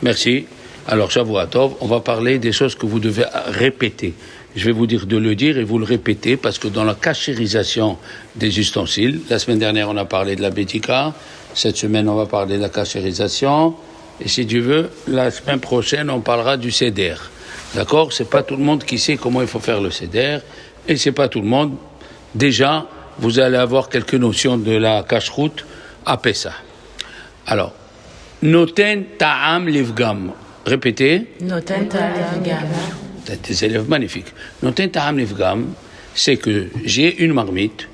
Merci. Alors, Shavua Tov, on va parler des choses que vous devez répéter. Je vais vous dire de le dire et vous le répétez parce que dans la cachérisation des ustensiles, la semaine dernière on a parlé de la bétika, cette semaine on va parler de la cachérisation et si tu veux, la semaine prochaine on parlera du seder. D'accord? C'est pas tout le monde qui sait comment il faut faire le seder et c'est pas tout le monde. Déjà, vous allez avoir quelques notions de la cacheroute à Pessah. Alors, noten ta'am livgam. Répétez. Noten ta'am livgam. Des élèves magnifiques. Noten ta'am livgam, c'est que j'ai une marmite,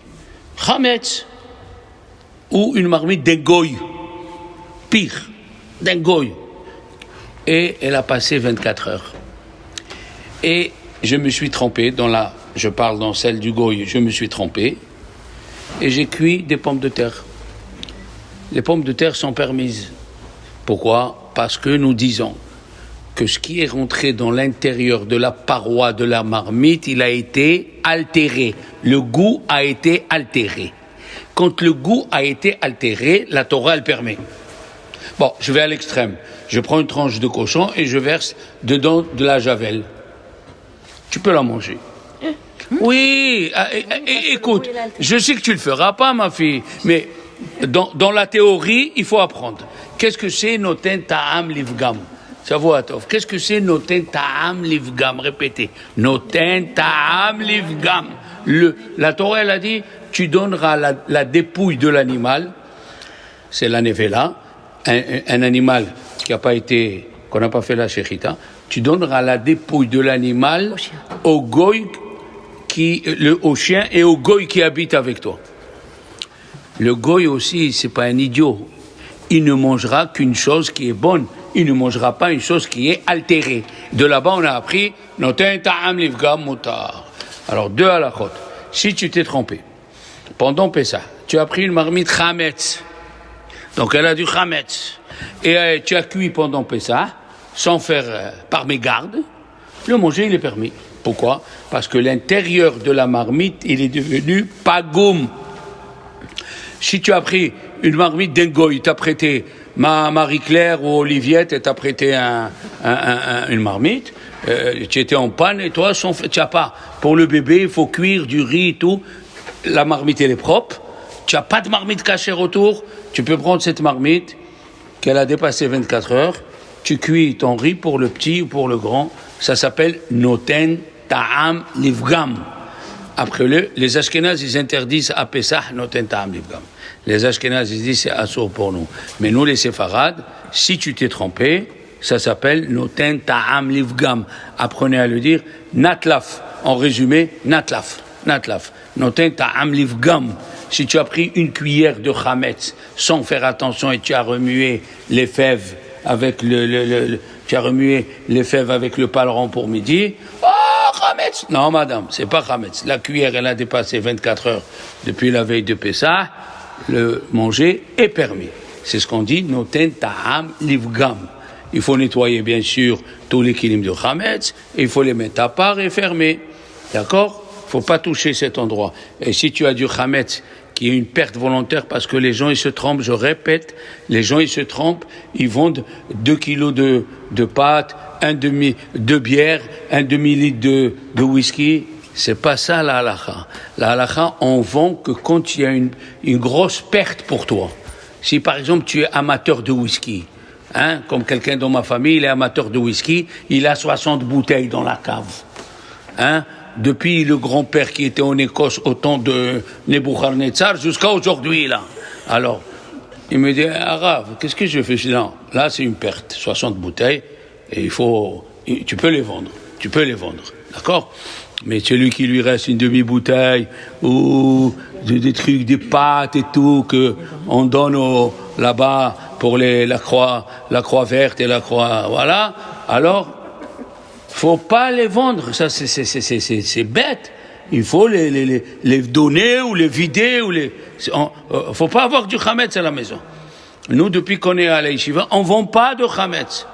chametz, ou une marmite d'un goy, pire, d'un goy, et elle a passé 24 heures. Et je me suis trempé je parle dans celle du goy, je me suis trempé, et j'ai cuit des pommes de terre. Les pommes de terre sont permises. Pourquoi? Parce que nous disons que ce qui est rentré dans l'intérieur de la paroi de la marmite, il a été altéré. Le goût a été altéré. Quand le goût a été altéré, la Torah, elle permet. Bon, je vais à l'extrême. Je prends une tranche de cochon et je verse dedans de la javel. Tu peux la manger. Oui, écoute, je sais que tu le feras pas, ma fille, mais dans la théorie, il faut apprendre. Qu'est-ce que c'est noten ta'am livgam? Shavua Tov. Qu'est-ce que c'est noten ta'am livgam? Répétez. Noten ta'am livgam. La Torah, elle a dit, tu donneras la dépouille de l'animal, c'est la nevela, un animal qu'on n'a pas fait la shechita, tu donneras la dépouille de l'animal au goy au chien et au goy qui habite avec toi. Le goy aussi, c'est pas un idiot. Il ne mangera qu'une chose qui est bonne. Il ne mangera pas une chose qui est altérée. De là-bas, on a appris noten ta'am livgam mutar. Alors, 2 halachot. Si tu t'es trompé, pendant Pessah, tu as pris une marmite chametz. Donc, elle a du chametz. Et tu as cuit pendant Pessah, sans faire par mégarde, le manger, il est permis. Pourquoi? Parce que l'intérieur de la marmite, il est devenu pagoum. Si tu as pris une marmite d'un goy, tu as prêté Marie-Claire ou Oliviette, et tu as prêté une marmite, tu étais en panne et toi, tu n'as pas. Pour le bébé, il faut cuire du riz et tout. La marmite, elle est propre. Tu n'as pas de marmite cachée autour. Tu peux prendre cette marmite qu'elle a dépassé 24 heures. Tu cuis ton riz pour le petit ou pour le grand. Ça s'appelle noten ta'am livgam. Après les Ashkénazes, ils interdisent à Pessah noten ta'am livgam. Les Ashkénazes, ils disent c'est assourd pour nous. Mais nous, les Séfarades, si tu t'es trompé, ça s'appelle noten ta'am livgam. Apprenez à le dire natlaf. En résumé, natlaf. Noten ta'am livgam. Si tu as pris une cuillère de chametz sans faire attention et tu as remué les fèves avec tu as remué les fèves avec le paleron pour midi. Oh, chametz! Non, madame, c'est pas chametz. La cuillère, elle a dépassé 24 heures depuis la veille de Pessah. Le manger est permis. C'est ce qu'on dit, noten ta'am livgam. Il faut nettoyer, bien sûr, tous les kilim de chametz, et il faut les mettre à part et fermer. D'accord? Il ne faut pas toucher cet endroit. Et si tu as du chametz, qui est une perte volontaire parce que les gens, ils se trompent, je répète, les gens, ils se trompent, ils vendent 2 kilos de pâtes, de bière, un demi-litre de whisky. C'est pas ça la halakha. La halakha, on vend que quand il y a une grosse perte pour toi. Si par exemple tu es amateur de whisky, comme quelqu'un dans ma famille, il est amateur de whisky, il a 60 bouteilles dans la cave. Depuis le grand-père qui était en Écosse au temps de Nebuchadnezzar jusqu'à aujourd'hui, là. Alors, il me dit, Arabe, qu'est-ce que je fais? Je dis, non, là, c'est une perte. 60 bouteilles, et tu peux les vendre. D'accord? Mais celui qui lui reste une demi-bouteille, ou des trucs, des pâtes et tout, que on donne là-bas pour la croix verte et la croix, voilà. Alors, faut pas les vendre, ça c'est bête. Il faut les donner ou les vider faut pas avoir du chametz à la maison. Nous, depuis qu'on est à la yeshiva, on vend pas de chametz.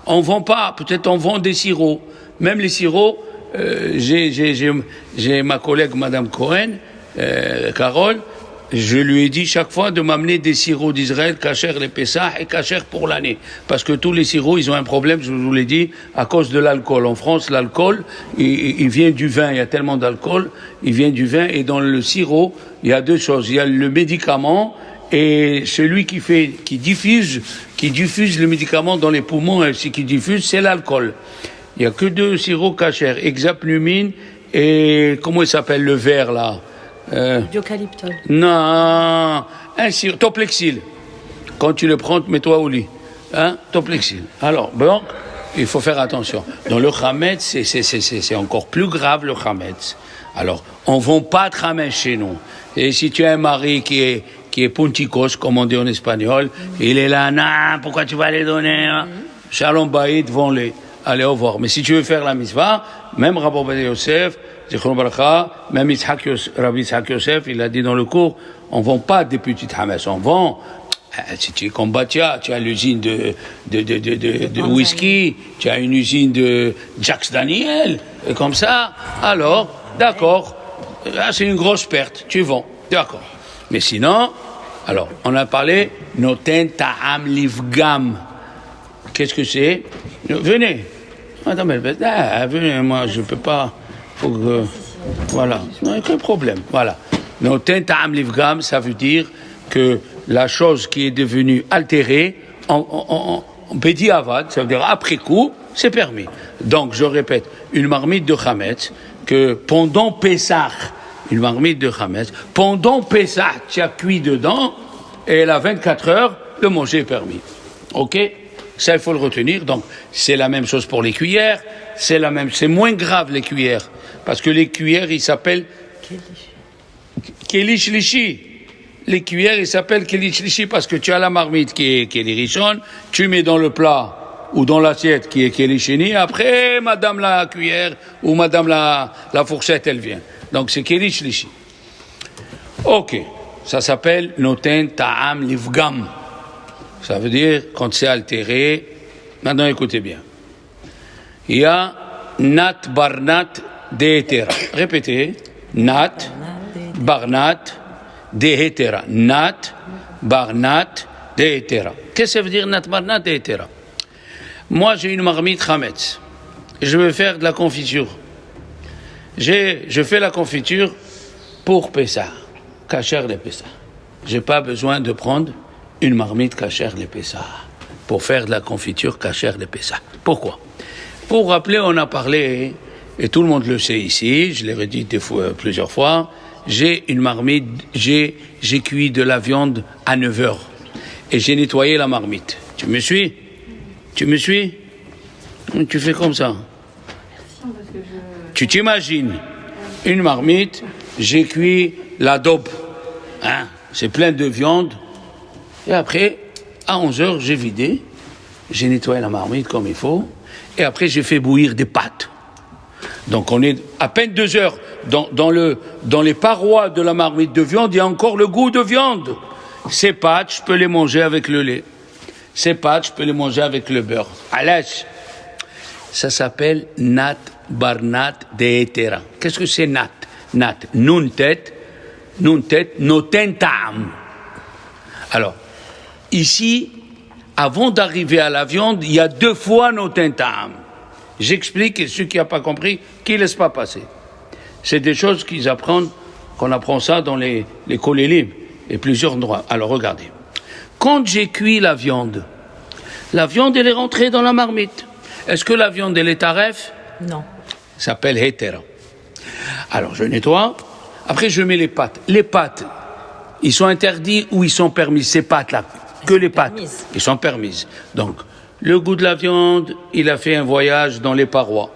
On vend pas. Peut-être on vend des sirops. Même les sirops, j'ai ma collègue Madame Cohen, Carole, je lui ai dit chaque fois de m'amener des sirops d'Israël, kasher les Pessah et kasher pour l'année. Parce que tous les sirops, ils ont un problème, je vous l'ai dit, à cause de l'alcool. En France, l'alcool, il vient du vin. Il y a tellement d'alcool, il vient du vin. Et dans le sirop, il y a deux choses. Il y a le médicament et celui qui diffuse le médicament dans les poumons, et qui diffuse, c'est l'alcool. Il y a que deux sirops kasher, hexapnumine et comment il s'appelle le vert là? Eucalyptol. Non, Toplexil. Quand tu le prends, mets-toi au lit. Toplexil. Alors, bon, il faut faire attention. Dans le chametz, c'est encore plus grave le chametz. Alors, on ne vend pas de chametz chez nous. Et si tu as un mari qui est punticos, comme on dit en espagnol, il est là, non, pourquoi tu vas les donner? Shalom Baïd, vends-les. Allez, au revoir. Mais si tu veux faire la mitzvah, même Rabbi Ovadia Yosef, même Rabbi Yitzhak Yosef, il a dit dans le cours, on ne vend pas des petites hamas, on vend, si tu es comme Batia, tu as l'usine de whisky, tu as une usine de Jack Daniel, et comme ça, alors, d'accord, c'est une grosse perte, tu vends, d'accord. Mais sinon, alors, on a parlé, noten ta'am livgam. Qu'est-ce que c'est? Venez. Venez, moi, je ne peux pas. Faut que, voilà, non, aucun problème. Voilà. Noten ta'am livgam, ça veut dire que la chose qui est devenue altérée, en bédi avad, ça veut dire après coup, c'est permis. Donc, je répète, une marmite de chametz, que pendant Pessah, une marmite de chametz, pendant Pessah, tu as cuit dedans, et elle a 24 heures, le manger est permis. Ok? Ça, il faut le retenir. Donc, c'est la même chose pour les cuillères. C'est moins grave, les cuillères. Parce que les cuillères, ils s'appellent Keli Shlishi. Les cuillères, ils s'appellent Keli Shlishi parce que tu as la marmite qui est Keli Rishon, tu mets dans le plat ou dans l'assiette qui est Keli Sheni, après, madame la cuillère ou madame la fourchette, elle vient. Donc, c'est Keli Shlishi. Ok. Ça s'appelle Noten Ta'am Livgam. Ça veut dire, quand c'est altéré, maintenant écoutez bien. Il y a Nat Barnat Dehetera. Répétez. Nat Barnat Dehetera. Nat Barnat Dehetera. Qu'est-ce que ça veut dire Nat Barnat Dehetera? Moi, j'ai une marmite chametz. Je veux faire de la confiture. Je fais la confiture pour Pessah. Kasher de Pessah. Je n'ai pas besoin de prendre une marmite kasher de Pessah pour faire de la confiture kasher de Pessah. Pourquoi? Pour rappeler, on a parlé, et tout le monde le sait ici, je l'ai redit plusieurs fois, j'ai une marmite, j'ai cuit de la viande à 9 heures et j'ai nettoyé la marmite. Tu me suis? Tu me suis? Tu fais comme ça. Tu t'imagines une marmite, j'ai cuit la daube, c'est plein de viande. Et après, à 11 heures, j'ai vidé, j'ai nettoyé la marmite comme il faut, et après j'ai fait bouillir des pâtes. Donc on est à peine 2 heures. Dans les parois de la marmite de viande, il y a encore le goût de viande. Ces pâtes, je peux les manger avec le lait. Ces pâtes, je peux les manger avec le beurre. Alès. Ça s'appelle Nat Barnat Dehetera. Qu'est-ce que c'est Nat? Nat. Nun tet, noten ta'am. Alors, ici, avant d'arriver à la viande, il y a 2 fois noten ta'am. J'explique, et ceux qui n'ont pas compris, qu'ils ne laissent pas passer. C'est des choses qu'on apprend ça dans les kolélim et plusieurs endroits. Alors, regardez. Quand j'ai cuit la viande, elle est rentrée dans la marmite. Est-ce que la viande, elle est taref? Non. Ça s'appelle hétera. Alors, je nettoie. Après, je mets les pâtes. Les pâtes, ils sont interdits ou ils sont permis, ces pâtes-là? Que les pâtes. Permises. Ils sont permises. Donc, le goût de la viande, il a fait un voyage dans les parois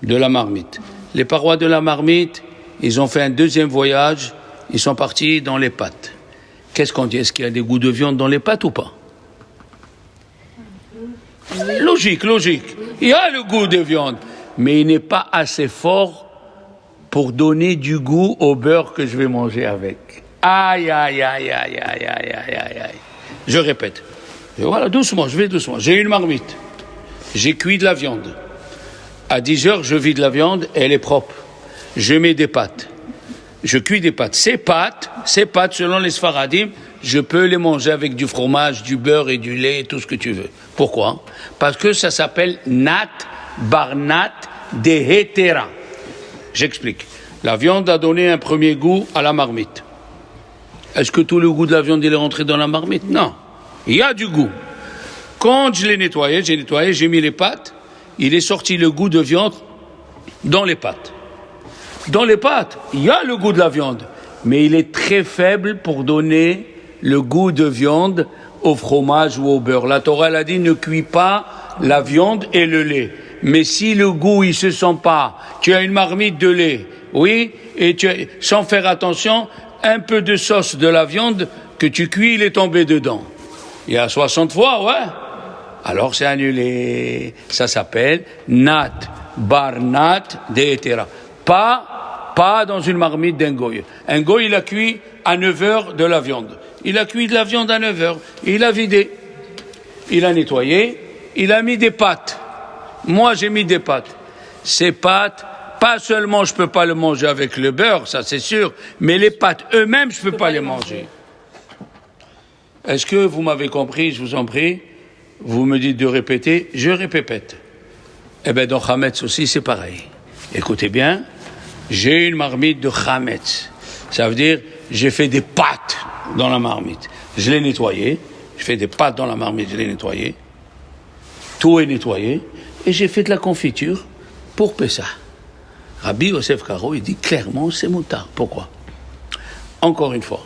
de la marmite. Les parois de la marmite, ils ont fait un deuxième voyage, ils sont partis dans les pâtes. Qu'est-ce qu'on dit? Est-ce qu'il y a des goûts de viande dans les pâtes ou pas? Logique. Il y a le goût de viande, mais il n'est pas assez fort pour donner du goût au beurre que je vais manger avec. Aïe. Je répète. Et voilà, doucement, je vais doucement. J'ai une marmite. J'ai cuit de la viande. À 10 heures, je vide la viande et elle est propre. Je mets des pâtes. je cuis des pâtes. Ces pâtes, selon les Sfaradim, je peux les manger avec du fromage, du beurre et du lait, tout ce que tu veux. Pourquoi? Parce que ça s'appelle nat barnat dehetera. J'explique. La viande a donné un premier goût à la marmite. Est-ce que tout le goût de la viande il est rentré dans la marmite? Non. Il y a du goût. Quand je l'ai nettoyé, j'ai mis les pâtes, il est sorti le goût de viande dans les pâtes. Dans les pâtes, il y a le goût de la viande, mais il est très faible pour donner le goût de viande au fromage ou au beurre. La Torah elle a dit ne cuis pas la viande et le lait. Mais si le goût il se sent pas, tu as une marmite de lait, oui, et sans faire attention, un peu de sauce de la viande que tu cuis, il est tombé dedans. Il y a 60 fois, ouais. Alors c'est annulé. Ça s'appelle nat barnat dehetera. Pas dans une marmite d'un goy. Un goy, il a cuit à 9 heures de la viande. Il a cuit de la viande à 9 heures. Il a vidé. Il a nettoyé. Il a mis des pâtes. Moi, j'ai mis des pâtes. Ces pâtes, pas seulement je peux pas le manger avec le beurre, ça c'est sûr, mais les pâtes eux-mêmes, je peux pas les manger. Est-ce que vous m'avez compris? Je vous en prie. Vous me dites de répéter, je répète. Eh bien, dans Chametz aussi, c'est pareil. Écoutez bien, j'ai une marmite de Chametz. Ça veut dire, j'ai fait des pâtes dans la marmite. Je l'ai nettoyée. Je fais des pâtes dans la marmite, je l'ai nettoyée. Tout est nettoyé. Et j'ai fait de la confiture pour Pessah. Rabbi Yosef Karo, il dit clairement, c'est moutard. Pourquoi? Encore une fois.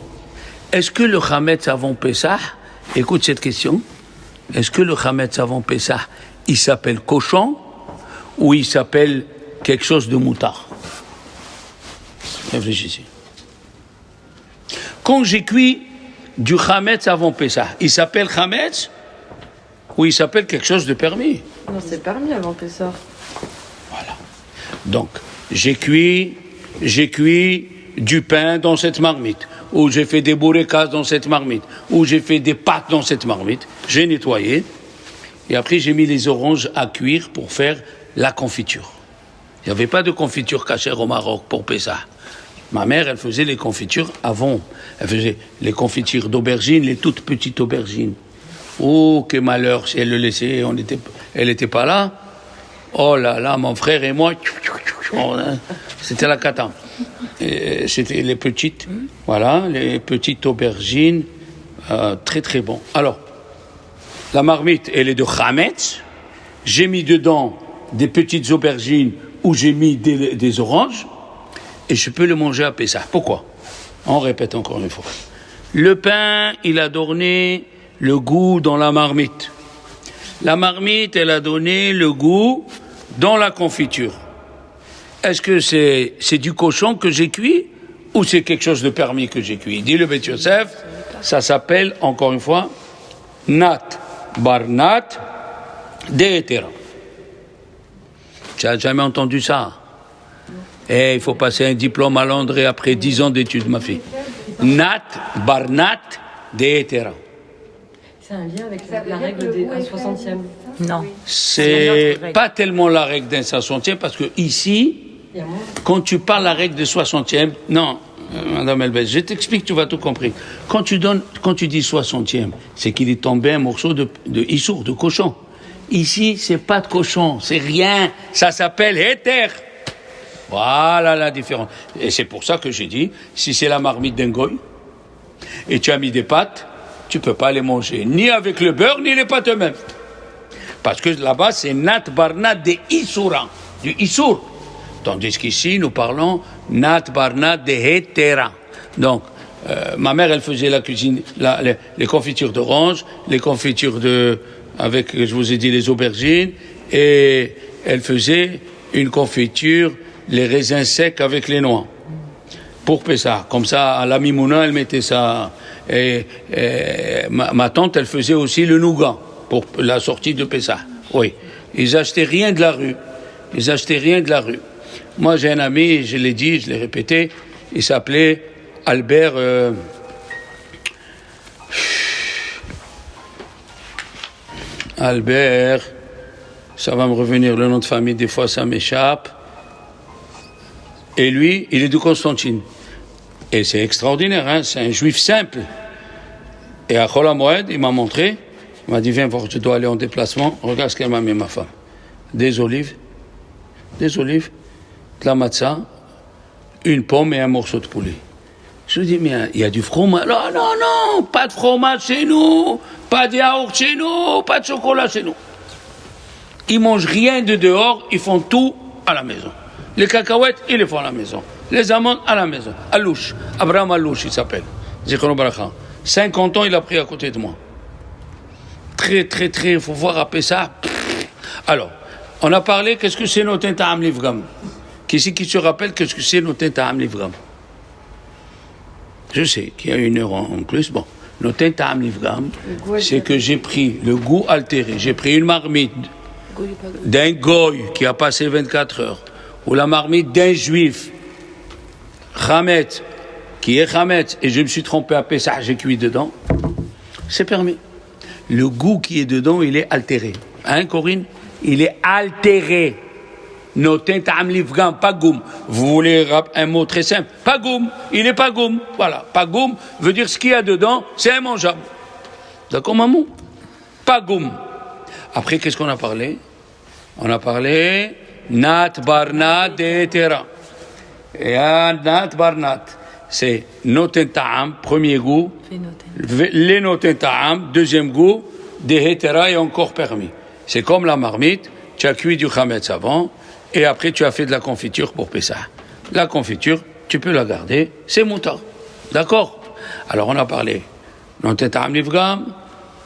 Est-ce que le Chametz avant Pessah, écoute cette question, est-ce que le Chametz avant Pessah, il s'appelle cochon ou il s'appelle quelque chose de moutard? Réfléchissez. Quand j'ai cuit du Chametz avant Pessah, il s'appelle Chametz ou il s'appelle quelque chose de permis? Non, c'est permis avant Pessah. Voilà. Donc, j'ai cuit du pain dans cette marmite, ou j'ai fait des bourrekas dans cette marmite, ou j'ai fait des pâtes dans cette marmite, j'ai nettoyé, et après j'ai mis les oranges à cuire pour faire la confiture. Il n'y avait pas de confiture cachère au Maroc pour Pessah. Ma mère, elle faisait les confitures avant. Elle faisait les confitures d'aubergines, les toutes petites aubergines. Oh, quel malheur, si elle le laissait, elle n'était pas là. Oh là là, mon frère et moi, c'était la cata. C'était les petites, voilà, les petites aubergines, très très bon. Alors, la marmite, elle est de Chametz. J'ai mis dedans des petites aubergines où j'ai mis des oranges et je peux le manger à Pessah. Pourquoi? On répète encore une fois. Le pain, il a donné le goût dans la marmite. La marmite, elle a donné le goût dans la confiture. Est-ce que c'est du cochon que j'ai cuit ou c'est quelque chose de permis que j'ai cuit? Dit le Beth Yosef, ça s'appelle, encore une fois, nat barnat dehetera. Tu n'as jamais entendu ça? Eh, il faut passer un diplôme à Londres et après 10 ans d'études, ma fille. Nat barnat dehetera. C'est un lien avec la règle des 1/60e. Non. C'est pas tellement la règle d'un 60e, parce que ici, quand tu parles la règle de 60e, non, Madame Elbès, je t'explique, tu vas tout comprendre. Quand tu dis 60e, c'est qu'il est tombé un morceau de issour, de cochon. Ici, c'est pas de cochon, c'est rien. Ça s'appelle héter. Voilà la différence. Et c'est pour ça que j'ai dit, si c'est la marmite d'un goy, et tu as mis des pâtes, tu peux pas les manger, ni avec le beurre, ni les pâtes eux-mêmes. Parce que là-bas, c'est nat barnat de issoura, du issour. Tandis qu'ici, nous parlons nat barnat de hétera. Donc, ma mère, elle faisait la cuisine, les confitures d'orange, les confitures avec, je vous ai dit, les aubergines, et elle faisait une confiture, les raisins secs avec les noix. Pour Pessah. Comme ça, à la Mimouna, elle mettait ça. Et ma tante, elle faisait aussi le nougat pour la sortie de Pessah. Oui. Ils achetaient rien de la rue. Moi, j'ai un ami, je l'ai dit, je l'ai répété, il s'appelait Albert... Albert, ça va me revenir, le nom de famille, des fois ça m'échappe. Et lui, il est de Constantine. Et c'est extraordinaire, hein, c'est un juif simple. Et à Chol HaMoed, il m'a montré, il m'a dit, viens voir, je dois aller en déplacement, regarde ce qu'elle m'a mis, ma femme. Des olives, de la matzah, une pomme et un morceau de poulet. Je lui dis, mais il y a du fromage. Non, pas de fromage chez nous, pas de yaourt chez nous, pas de chocolat chez nous. Ils mangent rien de dehors, ils font tout à la maison. Les cacahuètes, ils les font à la maison. Les amandes, à la maison. Alouche, Abraham Alouche, il s'appelle. Zichron Baracha. 50 ans, il a pris à côté de moi. Très, il faut voir appeler ça. Alors, on a parlé, qu'est-ce que c'est Noten Ta'am Livgam? Qui se rappelle qu'est-ce que c'est Noten Ta'am Livgam? Je sais qu'il y a une heure en plus. Bon, Noten Ta'am Livgam, c'est que j'ai pris le goût altéré. J'ai pris une marmite d'un goy qui a passé 24 heures, ou la marmite d'un juif, Chametz, qui est Chametz, et je me suis trompé à Pessah, j'ai cuit dedans, c'est permis. Le goût qui est dedans, il est altéré. Hein, Corinne? Il est altéré. Noten Ta'am Livgam, pas goum. Vous voulez un mot très simple? Pas goum. Il n'est pas goum. Voilà. Pas goum veut dire ce qu'il y a dedans, c'est immangeable. D'accord, maman? Pas goum. Après, qu'est-ce qu'on a parlé? On a parlé Nat Barnat de Tera. Et Nat Barnat, c'est Noten Ta'am, premier goût. Les Noten Ta'am, deuxième goût. De Hetera est encore permis. C'est comme la marmite, tu as cuit du Chametz avant, et après tu as fait de la confiture pour Pessah. La confiture, tu peux la garder, c'est moutar. D'accord? Alors on a parlé Noten Ta'am Livgam,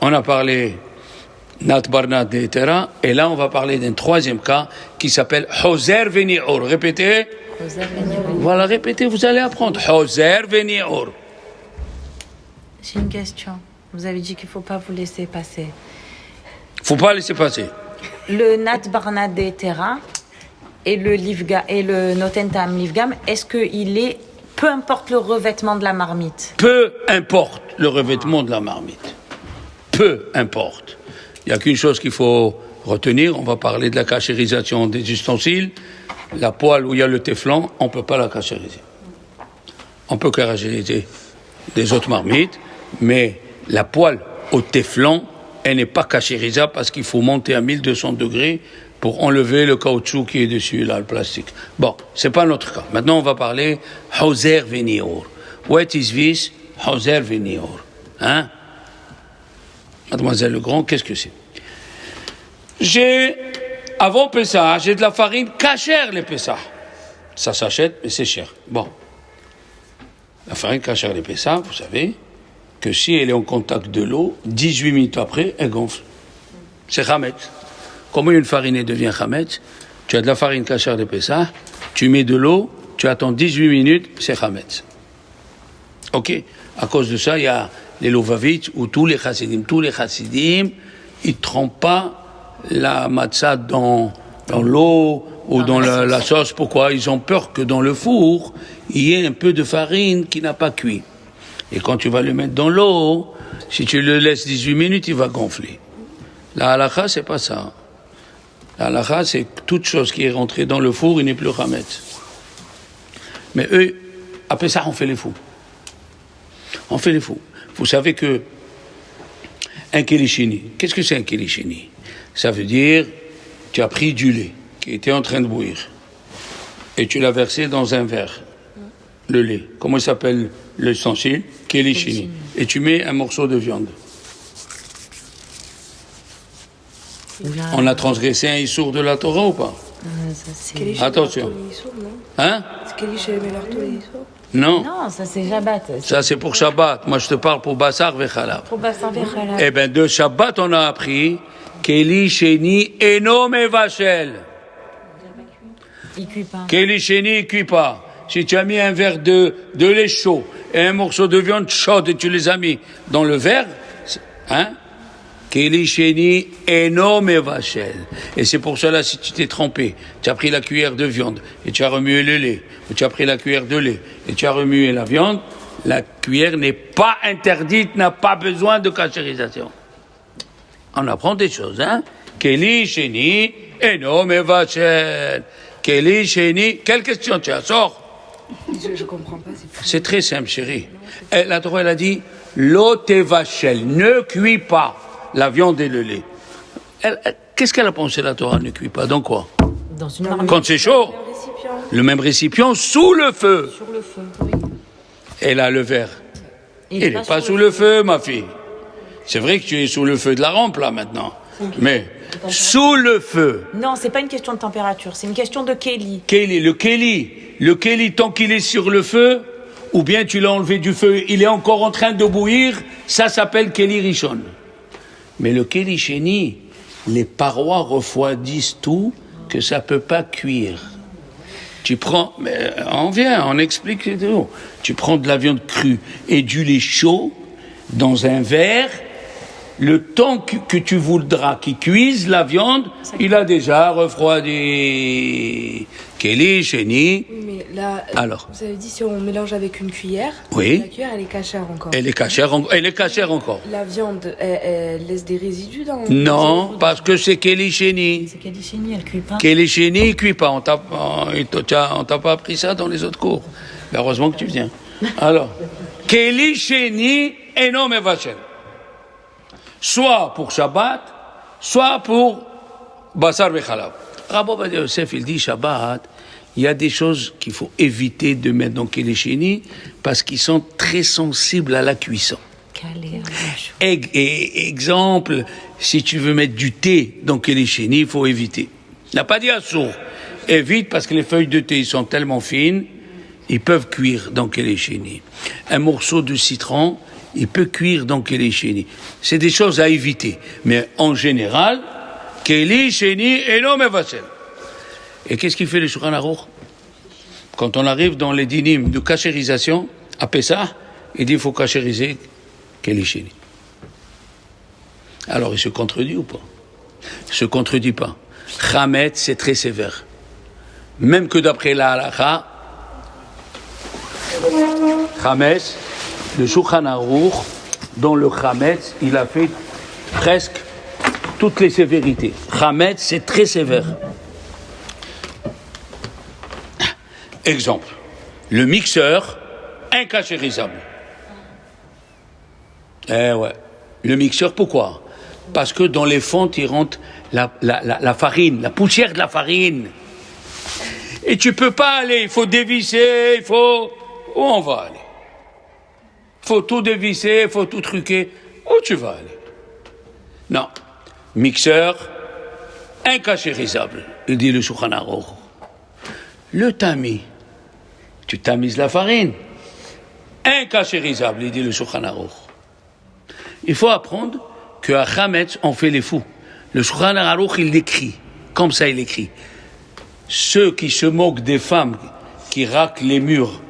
on a parlé Nat Barnat de Hetera, et là on va parler d'un troisième cas qui s'appelle Hoser Veni'or. Répétez. Voilà, répétez, vous allez apprendre. Hoser Veni'or. J'ai une question. Vous avez dit qu'il ne faut pas vous laisser passer. Faut pas laisser passer. Le Nat Barnat de Tera et le Noten Ta'am Livgam, est-ce qu'il est, peu importe le revêtement de la marmite? Peu importe le revêtement de la marmite. Peu importe. Il n'y a qu'une chose qu'il faut retenir, on va parler de la cachérisation des ustensiles. La poêle où il y a le téflon, on ne peut pas la cachériser. On peut cachériser des autres marmites, mais la poêle au téflon, elle n'est pas cachérisable parce qu'il faut monter à 1200 degrés pour enlever le caoutchouc qui est dessus, là, le plastique. Bon, c'est pas notre cas. Maintenant, on va parler Hoser Veni'or. What is this? Hoser Veni'or. Hein? Mademoiselle Legrand, qu'est-ce que c'est? Avant Pessah, j'ai de la farine cachère, les Pessah. Ça s'achète, mais c'est cher. Bon. La farine cachère, les Pessah, vous savez que si elle est en contact de l'eau, 18 minutes après, elle gonfle. C'est Chametz. Comment une farine devient Chametz? Tu as de la farine cachère de Pessah, tu mets de l'eau, tu attends 18 minutes, c'est Chametz. Ok? À cause de ça, il y a les Lovavitch ou tous les chassidim, ils ne trempent pas la matzah dans l'eau ou dans la sauce. Pourquoi? Ils ont peur que dans le four, il y ait un peu de farine qui n'a pas cuit. Et quand tu vas le mettre dans l'eau, si tu le laisses 18 minutes, il va gonfler. La halakha, c'est pas ça. La halakha, c'est toute chose qui est rentrée dans le four, il n'est plus chametz. Mais eux, après ça, on fait les fous. On fait les fous. Vous savez que un kelishini, qu'est-ce que c'est un kelishini? Ça veut dire, tu as pris du lait qui était en train de bouillir et tu l'as versé dans un verre. Le lait. Comment il s'appelle l'ustensile? Kelishini. Et tu mets un morceau de viande. On a transgressé un issour de la Torah ou pas? Attention. Hein? Non. Non, ça c'est Shabbat. Ça c'est pour Shabbat. Moi je te parle pour Bassar Vechalab. Pour Bassar Vechalab. Eh bien de Shabbat on a appris Keli Sheni Eno Mevachel. Il cuit pas. Keli Sheni il cuit pas. Si tu as mis un verre de lait chaud et un morceau de viande chaude et tu les as mis dans le verre, hein? Keli Sheni Eno Mevachel. Et c'est pour cela, si tu t'es trompé, tu as pris la cuillère de viande et tu as remué le lait, ou tu as pris la cuillère de lait et tu as remué la viande, la cuillère n'est pas interdite, n'a pas besoin de cachérisation. On apprend des choses, hein? Keli Sheni Eno Mevachel. Keli Sheni. Quelle question tu as? Sors. Je comprends pas. C'est très simple, chérie. La Torah, elle a dit, lo tevachel, ne cuis pas la viande et le lait. Qu'est-ce qu'elle a pensé, la Torah, ne cuis pas? Dans quoi? Dans une marmite. Quand c'est chaud, le même récipient sous le feu. Sur le feu, oui. Et là, le verre. Il n'est pas sous le feu, ma fille. C'est vrai que tu es sous le feu de la rampe, là, maintenant. Mais sous le feu. Non, c'est pas une question de température, c'est une question de Kéli. Le Kéli, tant qu'il est sur le feu, ou bien tu l'as enlevé du feu, il est encore en train de bouillir, ça s'appelle Kéli Rishon. Mais le Kéli Sheni, les parois refroidissent tout, que ça peut pas cuire. Tu prends, mais on explique tout. Tu prends de la viande crue et du lait chaud dans un verre. Le temps que tu voudras qu'il cuise la viande, il a déjà refroidi. Kéli, Sheni. Oui, mais là, alors, vous avez dit si on mélange avec une cuillère, oui. La cuillère elle est cachère encore. Elle est cachère encore. La viande, elle laisse des résidus dans. Non, parce que c'est Kéli Sheni. C'est Kéli Sheni, elle cuit pas. Kéli Sheni, il cuit pas. On t'a pas appris ça dans les autres cours. Mais heureusement que tu viens. Alors, Kéli Sheni et non Mevachel. Soit pour Shabbat, soit pour Basar Bechalav. Rabbi Ovadia Yosef, il dit Shabbat, il y a des choses qu'il faut éviter de mettre dans Kéli Sheni parce qu'ils sont très sensibles à la cuisson. Exemple, si tu veux mettre du thé dans Kéli Sheni, il faut éviter. Il n'a pas dit assour. Évite parce que les feuilles de thé sont tellement fines, ils peuvent cuire dans Kéli Sheni. Un morceau de citron, il peut cuire dans Kéli Sheni. C'est des choses à éviter. Mais en général, Kéli Sheni et non Mevachel. Et qu'est-ce qu'il fait le Shulchan Aruch? Quand on arrive dans les dynimes de cachérisation, à Pessah, il dit qu'il faut cachériser Kéli Sheni. Alors il se contredit ou pas? Il se contredit pas. Chametz, c'est très sévère. Même que d'après la halakha, Chametz, le Shulchan Aruch, dans le Chametz, il a fait presque toutes les sévérités. Chametz, c'est très sévère. Exemple, le mixeur, incachérisable. Ouais. Le mixeur, pourquoi? Parce que dans les fentes, il rentre la farine, la poussière de la farine. Et tu peux pas aller, il faut dévisser, il faut... Où on va aller? Il faut tout dévisser, il faut tout truquer. Où tu vas aller? Non. Mixeur, incachérisable, il dit le Shulchan Aruch. Le tamis, tu tamises la farine. Incachérisable, il dit le Shulchan Aruch. Il faut apprendre qu'à Chametz, on fait les fous. Le Shulchan Aruch, il l'écrit. Comme ça, il écrit. Ceux qui se moquent des femmes qui raclent les murs,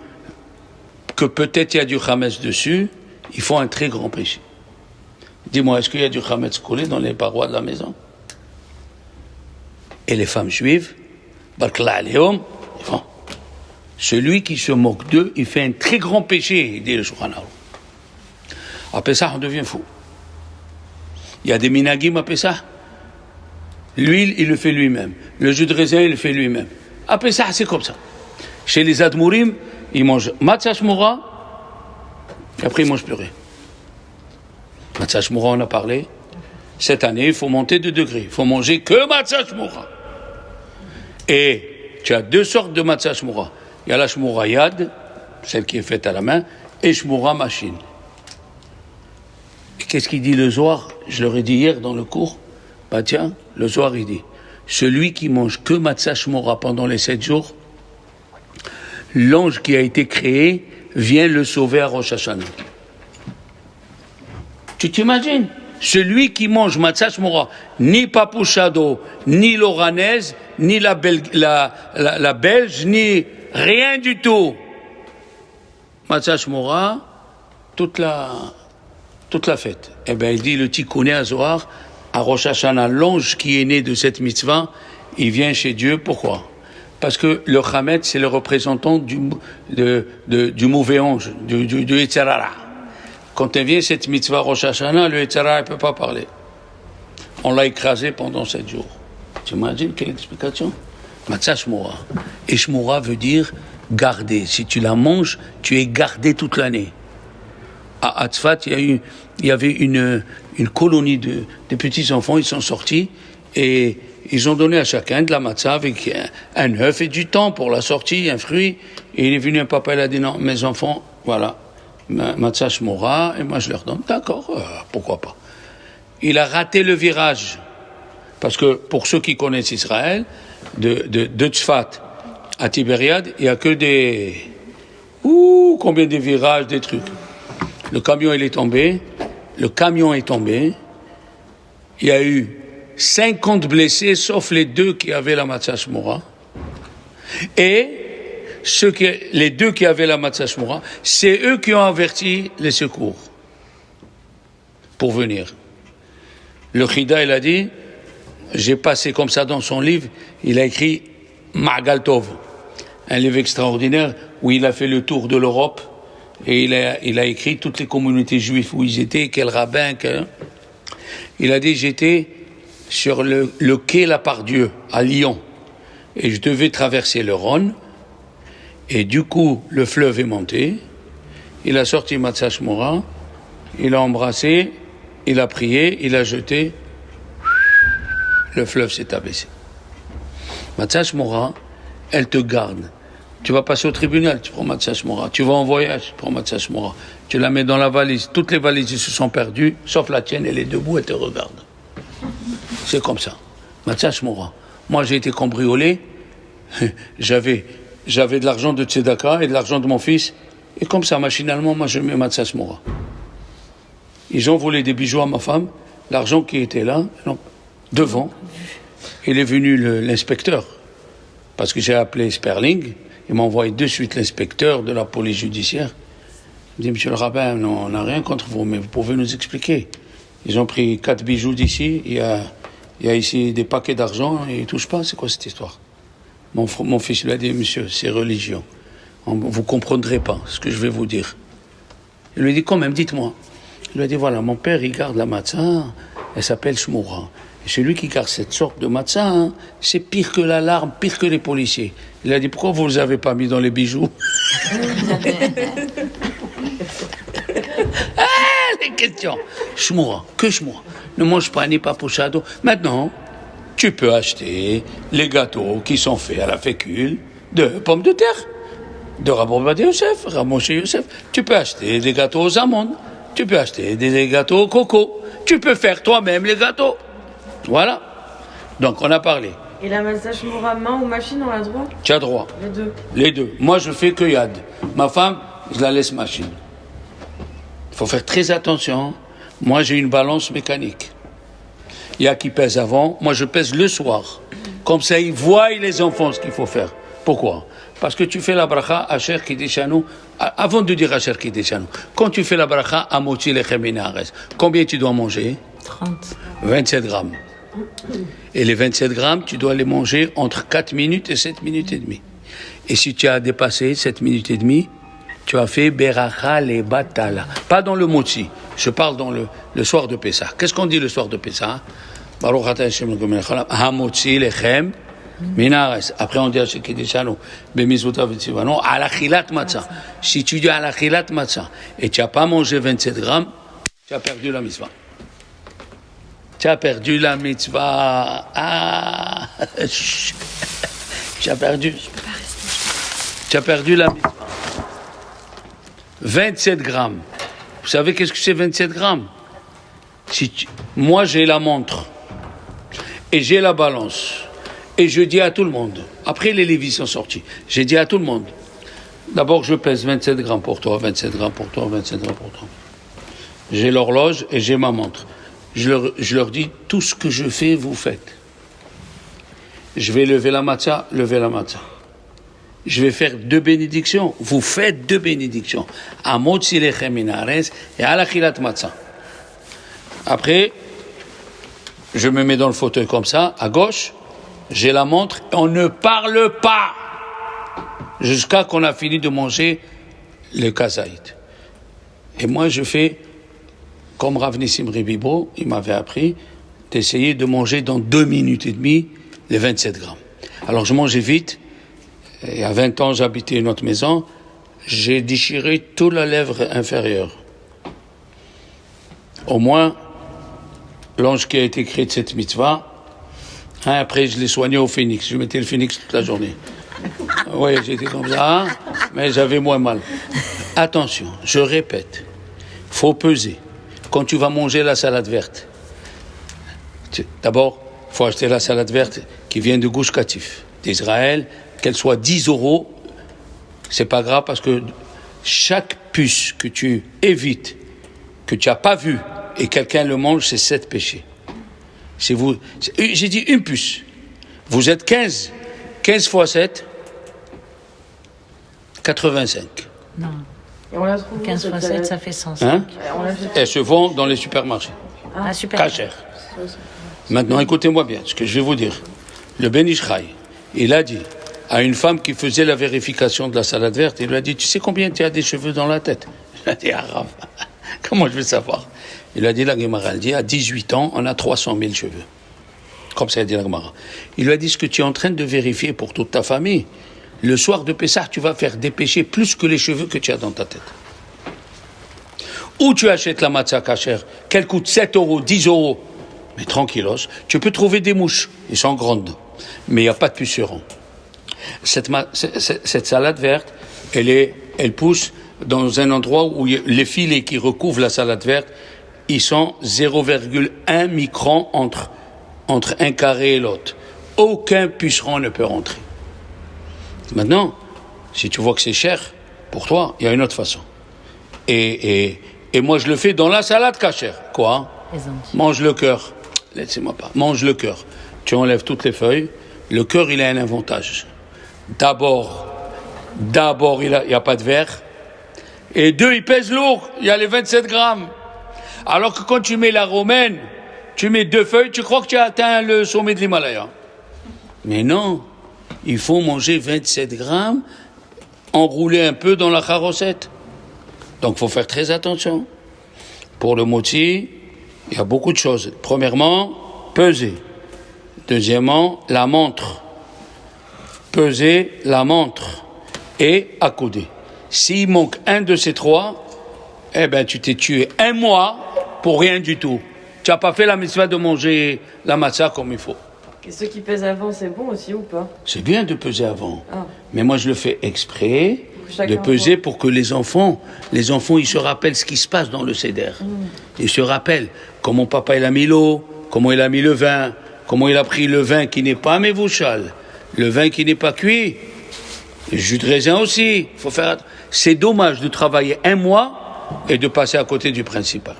que peut-être il y a du Chametz dessus, ils font un très grand péché. Dis-moi, est-ce qu'il y a du Chametz collé dans les parois de la maison? Et les femmes juives, Barkla Aleom, celui qui se moque d'eux, il fait un très grand péché, dit le Shulchan Aruch. À Pessah, on devient fou. Il y a des minagim à Pessah. L'huile, il le fait lui-même. Le jus de raisin, il le fait lui-même. À Pessah, c'est comme ça. Chez les Admourim, ils mangent matzah shmura, et après ils mangent plus rien. Matzah shmura, on a parlé. Cette année, il faut monter de degrés. Il faut manger que matzah shmura. Et tu as deux sortes de matzah shmura. Il y a la shmura yad, celle qui est faite à la main, et shmura machine. Et qu'est-ce qu'il dit le Zohar? Je leur ai dit hier dans le cours. Bah tiens, le Zohar il dit, celui qui mange que matzah shmura pendant les 7 jours, l'ange qui a été créé vient le sauver à Rosh Hashanah. Tu t'imagines? Celui qui mange matzah shmura, ni papouchado, ni l'oranaise, ni la belge, ni rien du tout. Matzah shmura, toute la fête. Eh bien, il dit le Tikkuné à Zohar, à Rosh Hashanah, l'ange qui est né de cette mitzvah, il vient chez Dieu. Pourquoi? Parce que le Chametz, c'est le représentant du mauvais ange, du Yetzer Hara. Quand il vient cette mitzvah Rosh Hashanah, le Yetzer Hara ne peut pas parler. On l'a écrasé pendant 7 jours. Tu imagines quelle explication? Matzah shmura. Et shmura veut dire gardée. Si tu la manges, tu es gardé toute l'année. À Tzfat, il y avait une colonie de petits-enfants, ils sont sortis et ils ont donné à chacun de la matzah avec un œuf et du temps pour la sortie, un fruit. Et il est venu un papa, il a dit non, mes enfants, voilà, matzah shmora, et moi je leur donne. D'accord, pourquoi pas. Il a raté le virage. Parce que pour ceux qui connaissent Israël, de Tzfat à Tibériade, il n'y a que des... combien de virages, des trucs. Le camion est tombé. Il y a eu 50 blessés, sauf les 2 qui avaient la matzah shmora. Et les 2 qui avaient la matzah shmora, c'est eux qui ont averti les secours pour venir. Le Chida, il a dit, j'ai passé comme ça dans son livre, il a écrit Ma'gal Tov, un livre extraordinaire où il a fait le tour de l'Europe et il a écrit toutes les communautés juives où ils étaient, quel rabbin, il a dit, j'étais sur le quai La Pardieu à Lyon et je devais traverser le Rhône et du coup le fleuve est monté, il a sorti Matzah Shmora, il a embrassé, il a prié, il a jeté, le fleuve s'est abaissé. Matzah Shmora, elle te garde. Tu vas passer au tribunal, tu prends Matzah Shmora. Tu vas en voyage, tu prends Matzah Shmora. Tu la mets dans la valise. Toutes les valises se sont perdues, sauf la tienne, elle est debout, elle te regarde. C'est comme ça. Matzah Shmora. Moi, j'ai été cambriolé. J'avais de l'argent de Tzedaka et de l'argent de mon fils. Et comme ça, machinalement, moi, je mets Matzah Shmora. Ils ont volé des bijoux à ma femme. L'argent qui était là, devant. Il est venu l'inspecteur. Parce que j'ai appelé Sperling. Il m'a envoyé de suite l'inspecteur de la police judiciaire. Il me dit, monsieur le rabbin, non, on n'a rien contre vous, mais vous pouvez nous expliquer. Ils ont pris 4 bijoux d'ici, il y a ici des paquets d'argent, et ils ne touchent pas, c'est quoi cette histoire? Mon fils lui a dit, monsieur, c'est religion. Vous ne comprendrez pas ce que je vais vous dire. Il lui a dit, quand même, dites-moi. Il lui a dit, voilà, mon père, il garde la matzah, elle s'appelle Shmora. Et celui qui garde cette sorte de matzah, c'est pire que l'alarme, pire que les policiers. Il a dit, pourquoi vous ne les avez pas mis dans les bijoux? Les questions. Shmora, que Shmora. Ne mange pas ni pas pochado. Maintenant, tu peux acheter les gâteaux qui sont faits à la fécule de pommes de terre, de Rabbi Ovadia Yosef, Ramoshe Yosef. Tu peux acheter des gâteaux aux amandes. Tu peux acheter des gâteaux au coco. Tu peux faire toi-même les gâteaux. Voilà. Donc, on a parlé. Et la matzah shmora main ou machine, on a le droit? Tu as droit. Les deux. Les deux. Moi, je fais que yad. Ma femme, je la laisse machine. Il faut faire très attention. Moi, j'ai une balance mécanique. Il y a qui pèse avant. Moi, je pèse le soir. Comme ça, ils voient les enfants ce qu'il faut faire. Pourquoi? Parce que tu fais la bracha Asher Kideshanu. Avant de dire Asher Kideshanu, quand tu fais la bracha Amoti Lechem Minares, combien tu dois manger? 30. 27 grammes. Et les 27 grammes, tu dois les manger entre 4 minutes et 7 minutes et demie. Et si tu as dépassé 7 minutes et demie, tu as fait Beracha le Batala. Pas dans le Motzi. Je parle dans le soir de Pessah. Qu'est-ce qu'on dit le soir de Pessah? Baruch atah Hashem l'Elohim melech Hamotzi lechem minares. Après on dit Asher Kideshanu b'mitzvotav v'tzivano al achilat matzah. Si tu dis al achilat matzah et tu n'as pas mangé 27 grammes, tu as perdu la mitzvah. Tu as perdu la mitzvah. Ah, tu as perdu. Tu as perdu la mitzvah. 27 grammes. Vous savez qu'est-ce que c'est 27 grammes? Moi, j'ai la montre. Et j'ai la balance. Et je dis à tout le monde. Après, les Lévis sont sortis. J'ai dit à tout le monde. D'abord, je pèse 27 grammes pour toi, 27 grammes pour toi, 27 grammes pour toi. J'ai l'horloge et j'ai ma montre. Je leur dis, tout ce que je fais, vous faites. Je vais lever la matzah, levez la matzah. Je vais faire 2 bénédictions. Vous faites 2 bénédictions. Amotzi lechem minares et al achilat matzah. Après, je me mets dans le fauteuil comme ça, à gauche, j'ai la montre, et on ne parle pas jusqu'à qu'on a fini de manger le kazaït. Et moi, je fais comme Rav Nissim Ribibo, il m'avait appris d'essayer de manger dans 2 minutes et demie les 27 grammes. Alors je mangeais vite, il y a 20 ans, j'habitais une autre maison, j'ai déchiré toute la lèvre inférieure. Au moins, l'ange qui a été créé de cette mitzvah, après je l'ai soigné au phénix. Je mettais le phénix toute la journée. Oui, j'étais comme ça, mais j'avais moins mal. Attention, je répète, faut peser. Quand tu vas manger la salade verte, d'abord, il faut acheter la salade verte qui vient de Gush Katif, d'Israël, qu'elle soit 10 €, c'est pas grave parce que chaque puce que tu évites, que tu n'as pas vu, et quelqu'un le mange, c'est 7 péchés. J'ai dit une puce. Vous êtes 15. 15 fois 7, 85. Non. Et on la trouve 15 fois 7, ça fait 100. Hein? Elle se vend dans les supermarchés. Ah, super. Kasher. Maintenant, écoutez-moi bien ce que je vais vous dire. Le Ben Ish Chai, il a dit à une femme qui faisait la vérification de la salade verte, il lui a dit, tu sais combien tu as des cheveux dans la tête? Il a dit, arabe. Comment je vais savoir? Il a dit, la Gemara, elle dit, à 18 ans, on a 300 000 cheveux. Comme ça, il a dit la Gemara. Il lui a dit, ce que tu es en train de vérifier pour toute ta famille, le soir de Pessah, tu vas faire dépêcher plus que les cheveux que tu as dans ta tête. Ou tu achètes la matzah kasher, qu'elle coûte 7 €, 10 €, mais tranquillos, tu peux trouver des mouches, ils sont grandes, mais il n'y a pas de pucerons. Cette salade verte, elle pousse dans un endroit où les filets qui recouvrent la salade verte, ils sont 0,1 micron entre un carré et l'autre. Aucun puceron ne peut rentrer. Maintenant, si tu vois que c'est cher, pour toi, il y a une autre façon. Et moi, je le fais dans la salade cachère. Quoi? Mange le cœur. Laissez-moi pas. Mange le cœur. Tu enlèves toutes les feuilles. Le cœur, il a un avantage. D'abord, il n'y a pas de verre. Et 2, il pèse lourd. Il y a les 27 grammes. Alors que quand tu mets la romaine, tu mets 2 feuilles, tu crois que tu as atteint le sommet de l'Himalaya. Mais non. Il faut manger 27 grammes, enrouler un peu dans la charosette. Donc, il faut faire très attention. Pour le moti, il y a beaucoup de choses. Premièrement, peser. Deuxièmement, la montre. Peser la montre et accouder. S'il manque un de ces 3, eh ben, tu t'es tué 1 mois pour rien du tout. Tu n'as pas fait la mitzvah de manger la matzah comme il faut. Et ceux qui pèsent avant, c'est bon aussi ou pas? C'est bien de peser avant. Ah. Mais moi, je le fais exprès de Chacun peser pour que les enfants, ils se rappellent ce qui se passe dans le Seder. Ils se rappellent comment papa il a mis l'eau, comment il a mis le vin, comment il a pris le vin qui n'est pas mévouchal, le vin qui n'est pas cuit, le jus de raisin aussi. Faut faire. C'est dommage de travailler 1 mois et de passer à côté du principal.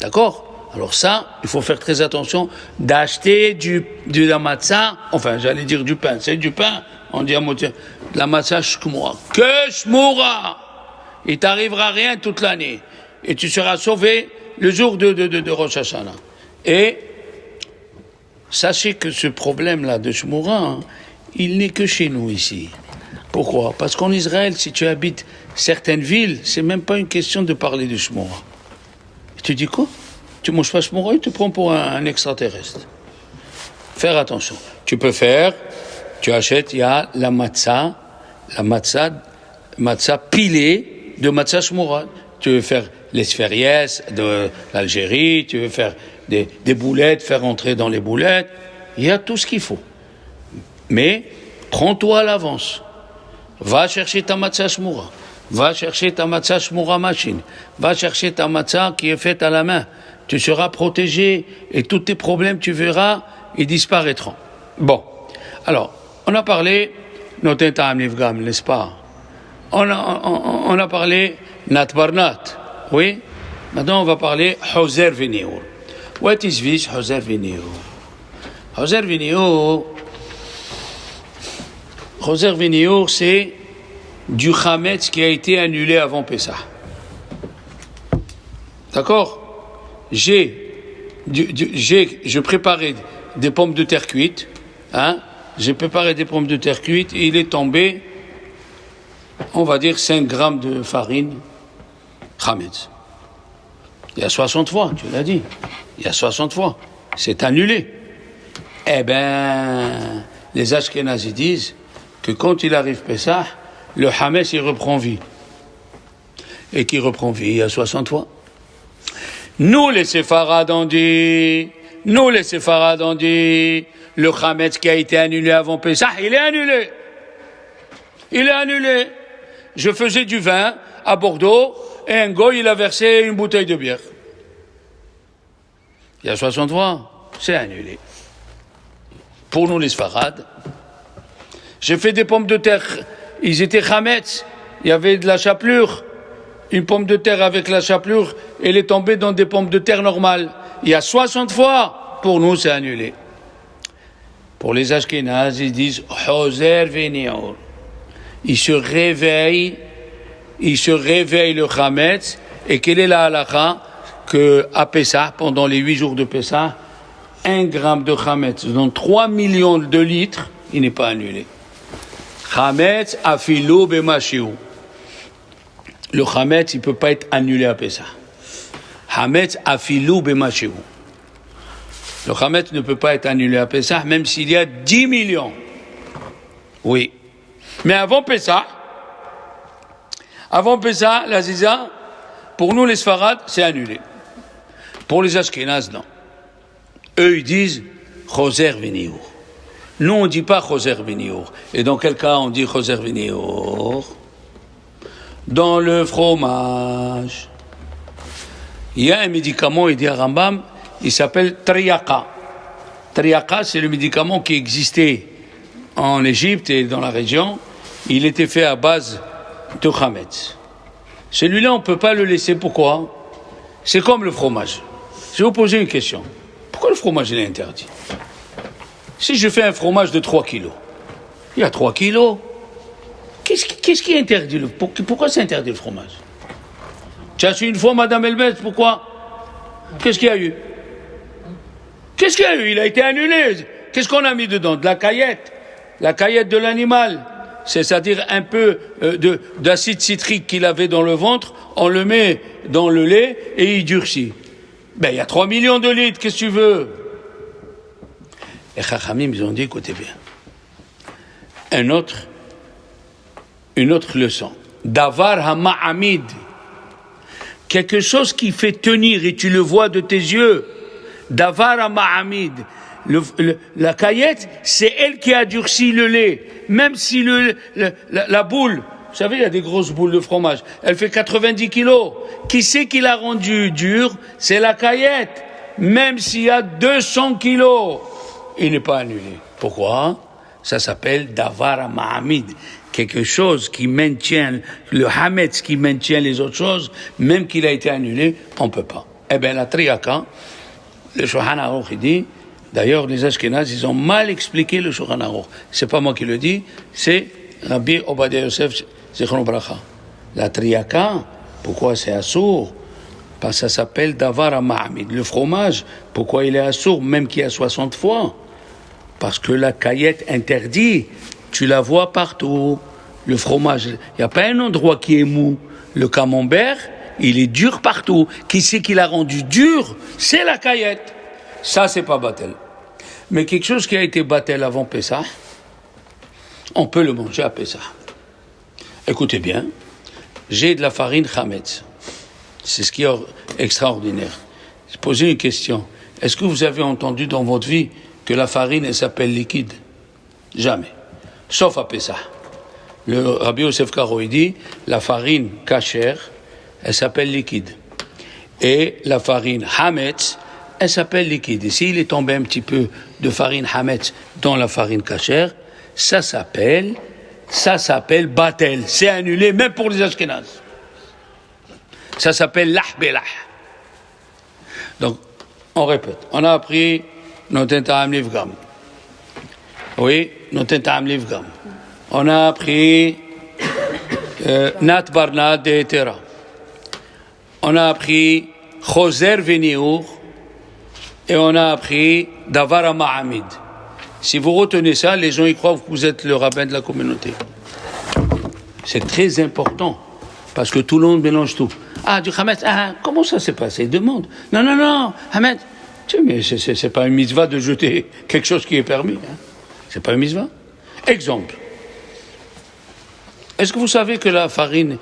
D'accord? Alors ça, il faut faire très attention d'acheter de la matzah, enfin j'allais dire du pain, c'est du pain, on dit à moitié, la matzah shkmoura, que shmoura, il t'arrivera rien toute l'année, et tu seras sauvé le jour de Rosh Hashanah. Et sachez que ce problème-là de shmoura, il n'est que chez nous ici. Pourquoi? Parce qu'en Israël, si tu habites certaines villes, c'est même pas une question de parler de shmoura. Et tu dis quoi? Tu ne manges pas shmoura, il te prend pour un extraterrestre. Faire attention. Tu peux faire, tu achètes, il y a la matzah pilée de matzah shmoura. Tu veux faire les sphériès de l'Algérie, tu veux faire des boulettes, faire entrer dans les boulettes. Il y a tout ce qu'il faut. Mais prends-toi à l'avance. Va chercher ta matzah shmoura. Va chercher ta matzah shmoura machine. Va chercher ta matzah qui est faite à la main. Tu seras protégé et tous tes problèmes, tu verras, ils disparaîtront. Bon, alors, on a parlé Noten Ta'am Nifgam, n'est-ce pas? On a parlé Nat Barnat, oui? Maintenant, on va parler Hoser Viniur. What is this Hoser Viniur? Hoser Viniur, c'est du Chametz qui a été annulé avant Pessah. D'accord? Je préparais des pommes de terre cuites, j'ai préparé des pommes de terre cuites et il est tombé, on va dire 5 grammes de farine, chametz. Il y a 60 fois, tu l'as dit, il y a 60 fois, c'est annulé. Eh ben, les Ashkénazis disent, que quand il arrive Pessah, le Hametz, il reprend vie. Et qui reprend vie à 60 fois. Nous, les Séfarades, on dit, le Hametz qui a été annulé avant Pessah, il est annulé. Il est annulé. Je faisais du vin à Bordeaux, et un goy, il a versé une bouteille de bière. Il y a 60 fois, c'est annulé. Pour nous, les Séfarades. J'ai fait des pommes de terre, ils étaient Hametz, il y avait de la chapelure. Une pomme de terre avec la chapelure, elle est tombée dans des pommes de terre normales. Il y a 60 fois, pour nous, c'est annulé. Pour les Ashkénazes, ils disent Hoser Venior. Il se réveille le Hametz, et quelle est la halakha? Que à Pessah, pendant les 8 jours de Pessah, 1 gramme de Hametz, dans 3 millions de litres, il n'est pas annulé. Hametz afilou b'mashiou. Le Hametz, il ne peut pas être annulé à Pessah. Hametz afilou b'mashiou. Le Hametz ne peut pas être annulé à Pessah, même s'il y a 10 millions. Oui. Mais avant Pessah, la Ziza, pour nous les Sfarades, c'est annulé. Pour les Ashkénazes, non. Eux, ils disent Choser Veniur. Nous, on ne dit pas Choser Veniur. Et dans quel cas on dit Choser Veniur? Dans le fromage. Il y a un médicament, il dit à Rambam, il s'appelle Triaqa. Triaqa, c'est le médicament qui existait en Égypte et dans la région. Il était fait à base de Hametz. Celui-là, on ne peut pas le laisser. Pourquoi? C'est comme le fromage. Je vais vous poser une question. Pourquoi le fromage il est interdit? Si je fais un fromage de 3 kilos, il y a 3 kilos. Qu'est-ce qui est interdit? Pourquoi c'est interdit le fromage? Tu as su une fois, Madame Elbès, pourquoi? Qu'est-ce qu'il y a eu? Qu'est-ce qu'il y a eu? Il a été annulé. Qu'est-ce qu'on a mis dedans? De la caillette. La caillette de l'animal. C'est-à-dire un peu d'acide citrique qu'il avait dans le ventre, on le met dans le lait et il durcit. Ben, il y a 3 millions de litres, qu'est-ce que tu veux? Les Chachamim, ils ont dit, écoutez bien. Une autre leçon. Davar ha-ma'amid. Quelque chose qui fait tenir et tu le vois de tes yeux. Davar ha-ma'amid. La caillette, c'est elle qui a durci le lait. Même si la boule, vous savez, il y a des grosses boules de fromage, elle fait 90 kilos. Qui c'est qui l'a rendu dur? C'est la caillette. Même s'il y a 200 kilos, il n'est pas annulé. Pourquoi? Ça s'appelle Davar Ma'amid. Quelque chose qui maintient, le Hametz qui maintient les autres choses, même qu'il a été annulé, on ne peut pas. Eh bien, la Triaka, le Shulchan Aruch, il dit, d'ailleurs, les Ashkénazes, ils ont mal expliqué le Shulchan Aruch. C'est pas moi qui le dis, c'est Rabbi Obadia Yosef Zichron Bracha. La Triaka, pourquoi c'est assourd? Parce que ça s'appelle Davar Ma'amid. Le fromage, pourquoi il est assourd, même qu'il y a 60 fois? Parce que la caillette interdit, tu la vois partout. Le fromage, il n'y a pas un endroit qui est mou. Le camembert, il est dur partout. Qui c'est qui l'a rendu dur? C'est la caillette. Ça, c'est pas Batel. Mais quelque chose qui a été Batel avant Pessah, on peut le manger à Pessah. Écoutez bien, j'ai de la farine Hametz. C'est ce qui est extraordinaire. Je posais une question. Est-ce que vous avez entendu dans votre vie que la farine, elle s'appelle liquide? Jamais. Sauf à Pessah. Le Rabbi Yosef Karo, il dit, la farine kasher, elle s'appelle liquide. Et la farine Hametz, elle s'appelle liquide. Et s'il est tombé un petit peu de farine Hametz dans la farine kasher, ça s'appelle Batel. C'est annulé, même pour les Ashkénazes. Ça s'appelle Lahbelah. Donc, on répète. On a appris Noten Ta'am Livgam. Oui, Noten Ta'am Livgam. On a appris Nat Barna de Tera. On a appris Choser Veniur. Et on a appris Davar Ma'amid. Si vous retenez ça, les gens y croient que vous êtes le rabbin de la communauté. C'est très important. Parce que tout le monde mélange tout. Ah, du Hametz, comment ça s'est passé? Demande. Non, Hametz. Tu sais, mais c'est pas une mitzvah de jeter quelque chose qui est permis. Hein. C'est pas une mitzvah. Exemple. Est-ce que vous savez que la farine...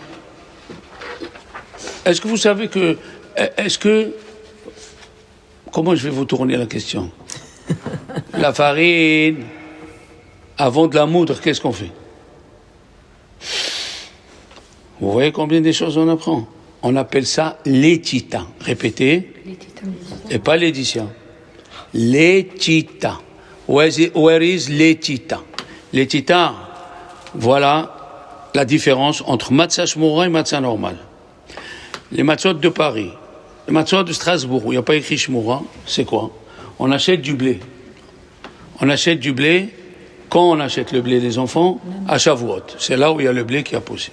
Est-ce que vous savez que... Est-ce que... Comment je vais vous tourner la question? La farine, avant de la moudre, qu'est-ce qu'on fait? Vous voyez combien de choses on apprend? On appelle ça l'étita. Répétez. Et pas l'édition. L'étita. Where is l'étita? L'étita, voilà la différence entre matzah shmura et matzah normal. Les matzot de Paris, les matzot de Strasbourg, où il n'y a pas écrit shmura, c'est quoi? On achète du blé. On achète du blé, quand on achète le blé des enfants, à Shavuot. C'est là où il y a le blé qui a poussé.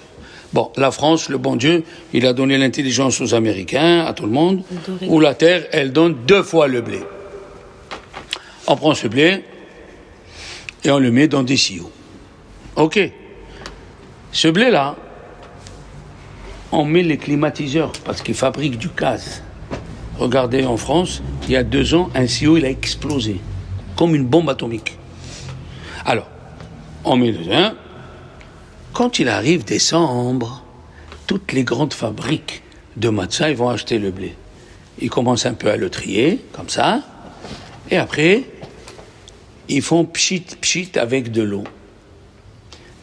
Bon, la France, le bon Dieu, il a donné l'intelligence aux Américains, à tout le monde, où la terre, elle donne 2 fois le blé. On prend ce blé et on le met dans des silos. Ok. Ce blé-là, on met les climatiseurs parce qu'ils fabriquent du gaz. Regardez, en France, il y a 2 ans, un silo, il a explosé, comme une bombe atomique. Alors, on met le vin. Quand il arrive décembre, toutes les grandes fabriques de matzah, ils vont acheter le blé. Ils commencent un peu à le trier, comme ça, et après, ils font pchit, pchit avec de l'eau.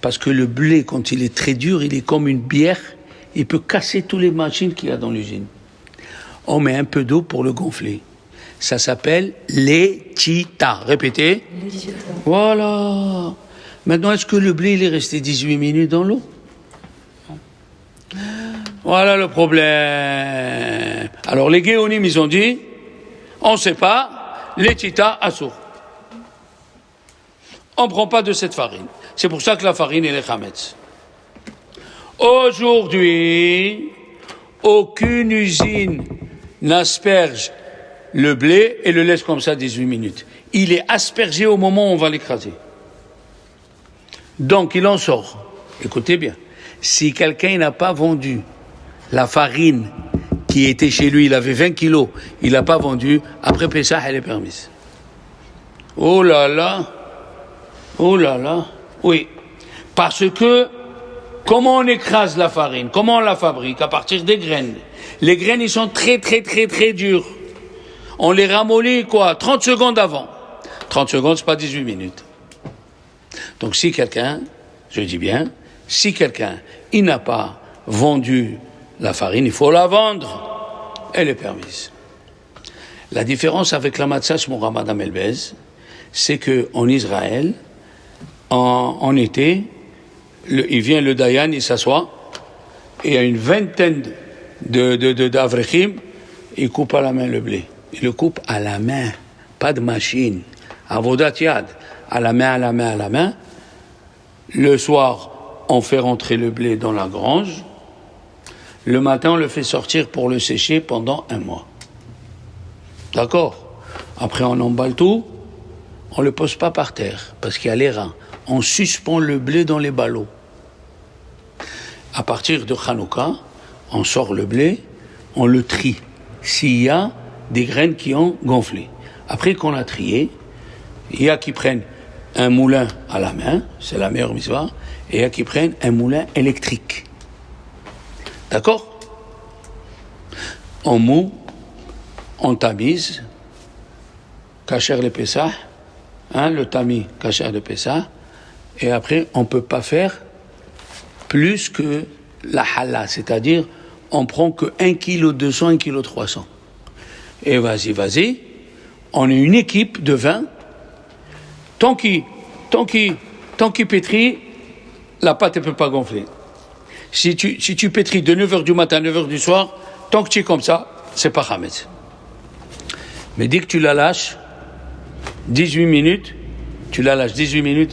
Parce que le blé, quand il est très dur, il est comme une bière, il peut casser toutes les machines qu'il y a dans l'usine. On met un peu d'eau pour le gonfler. Ça s'appelle l'étita. Répétez. L'étita. Voilà. Maintenant, est-ce que le blé, il est resté 18 minutes dans l'eau? Voilà le problème. Alors, les Géonim, ils ont dit, on ne sait pas, l'étita assour. On ne prend pas de cette farine. C'est pour ça que la farine, elle est chametz. Aujourd'hui, aucune usine n'asperge le blé et le laisse comme ça 18 minutes. Il est aspergé au moment où on va l'écraser. Donc, il en sort. Écoutez bien. Si quelqu'un n'a pas vendu la farine qui était chez lui, il avait 20 kilos, il n'a pas vendu, après Pessah, elle est permise. Oh là là. Oh là là. Oui. Parce que, comment on écrase la farine? Comment on la fabrique? À partir des graines. Les graines, ils sont très, très, très, très durs. On les ramollit, 30 secondes avant. 30 secondes, c'est pas 18 minutes. Donc, si quelqu'un, je dis bien, si quelqu'un, il n'a pas vendu la farine, il faut la vendre. Elle est permise. La différence avec la matzah shmura Madame Elbez, c'est que en Israël, en été, il vient le Dayan, il s'assoit, et il y a une vingtaine d'Avrechim, il coupe à la main le blé. Il le coupe à la main, pas de machine. Avodat yad, à la main, à la main, à la main. Le soir, on fait rentrer le blé dans la grange. Le matin, on le fait sortir pour le sécher pendant 1 mois. D'accord? Après, on emballe tout. On ne le pose pas par terre, parce qu'il y a les reins. On suspend le blé dans les ballots. À partir de Hanouka, on sort le blé, on le trie. S'il y a des graines qui ont gonflé. Après qu'on a trié, il y a qui prennent un moulin à la main, c'est la meilleure mitzvah, et il y a qui prennent un moulin électrique. D'accord? On moue, on tamise, kasher le Pessah, le tamis kasher le Pessah, et après on ne peut pas faire plus que la hallah, c'est-à-dire on prend que 1,2 kg, 1,3 kg. Et vas-y, on est une équipe de 20. Tant qu'il pétrit, la pâte ne peut pas gonfler. Si tu pétris de 9h du matin à 9h du soir, tant que tu es comme ça, c'est pas chametz. Mais dès que tu la lâches, 18 minutes,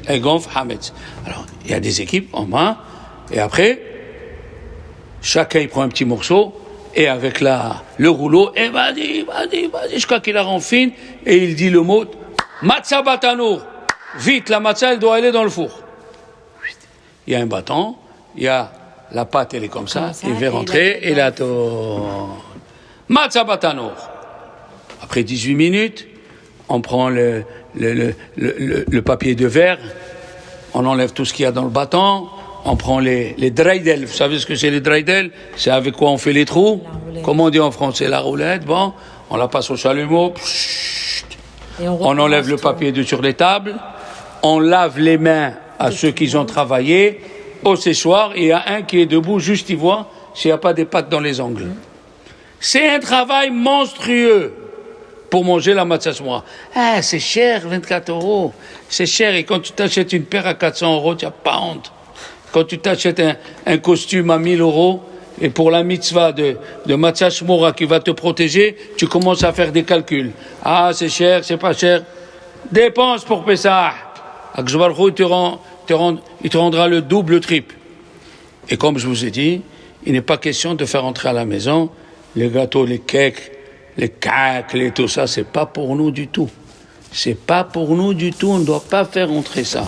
elle gonfle chametz. Alors, il y a des équipes en main, et après, chacun il prend un petit morceau, et avec le rouleau, et vas-y, jusqu'à qu'il la rend fine, et il dit le mot, matzah batanour. Vite, la matzah, elle doit aller dans le four. Il y a un bâton, il y a la pâte, elle est comme ça, il va rentrer, et là, matzah batanour. Après 18 minutes, on prend le papier de verre, on enlève tout ce qu'il y a dans le bâton, on prend les dreidel. Vous savez ce que c'est les dreidel? C'est avec quoi on fait les trous? Comment on dit en français? La roulette. Bon, on la passe au chalumeau. On enlève le papier sur les tables. On lave les mains à ceux qui ont travaillé au séchoir. Et il y a un qui est debout, juste il voit s'il n'y a pas des pattes dans les angles. C'est un travail monstrueux pour manger la matzah shmura. Ah, c'est cher, 24 €. C'est cher. Et quand tu t'achètes une paire à 400 €, tu n'as pas honte. Quand tu t'achètes un costume à 1000 €, et pour la mitzvah de matzah shmura qui va te protéger, tu commences à faire des calculs. Ah, c'est cher, c'est pas cher. Dépense pour Pessah. Akadosh Baruch Hu, il te rendra le double, le triple. Et comme je vous ai dit, il n'est pas question de faire entrer à la maison les gâteaux, les cakes, les cakes, tout ça, c'est pas pour nous du tout. C'est pas pour nous du tout, on ne doit pas faire entrer ça.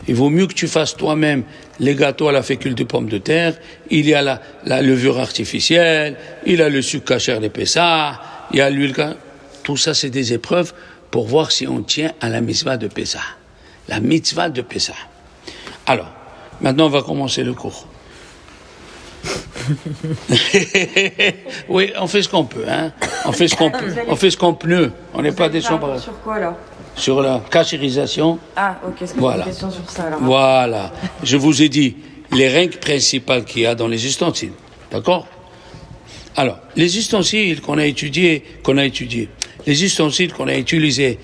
Il vaut mieux que tu fasses toi-même les gâteaux à la fécule de pommes de terre, il y a la levure artificielle, il y a le sucre kasher des Pessah, il y a l'huile, tout ça c'est des épreuves pour voir si on tient à la mitzvah de Pessah. La mitzvah de Pessah. Alors, maintenant on va commencer le cours. Oui, on fait ce qu'on peut, hein. On fait ce qu'on peut. On n'est pas des chambres. Sur quoi là? Sur la cachérisation. Ah, ok, est-ce que Voilà. une question sur ça alors? Voilà. Je vous ai dit les règles principales qu'il y a dans les ustensiles. D'accord? Alors, les ustensiles qu'on a étudiés, les ustensiles qu'on a utilisés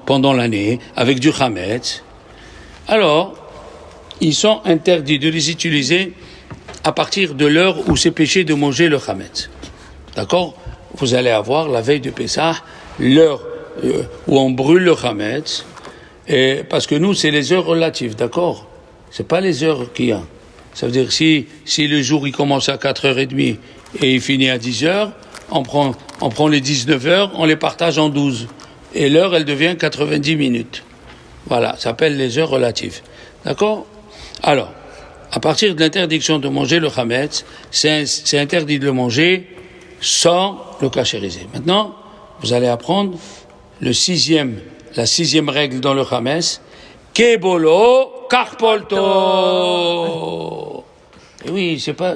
pendant l'année, avec du chametz, alors, ils sont interdits de les utiliser à partir de l'heure où c'est péché de manger le chametz. D'accord? Vous allez avoir la veille de Pessah, l'heure où on brûle le chametz, et parce que nous, c'est les heures relatives, d'accord? C'est pas les heures qu'il y a. Ça veut dire si le jour il commence à 4h30 et il finit à 10h, on prend les 19h, on les partage en 12. Et l'heure, elle devient 90 minutes. Voilà, ça s'appelle les heures relatives. D'accord? Alors, à partir de l'interdiction de manger le chametz, c'est interdit de le manger sans le cachériser. Maintenant, vous allez apprendre la sixième règle dans le chametz, Kebolo karpolto. Et oui, c'est pas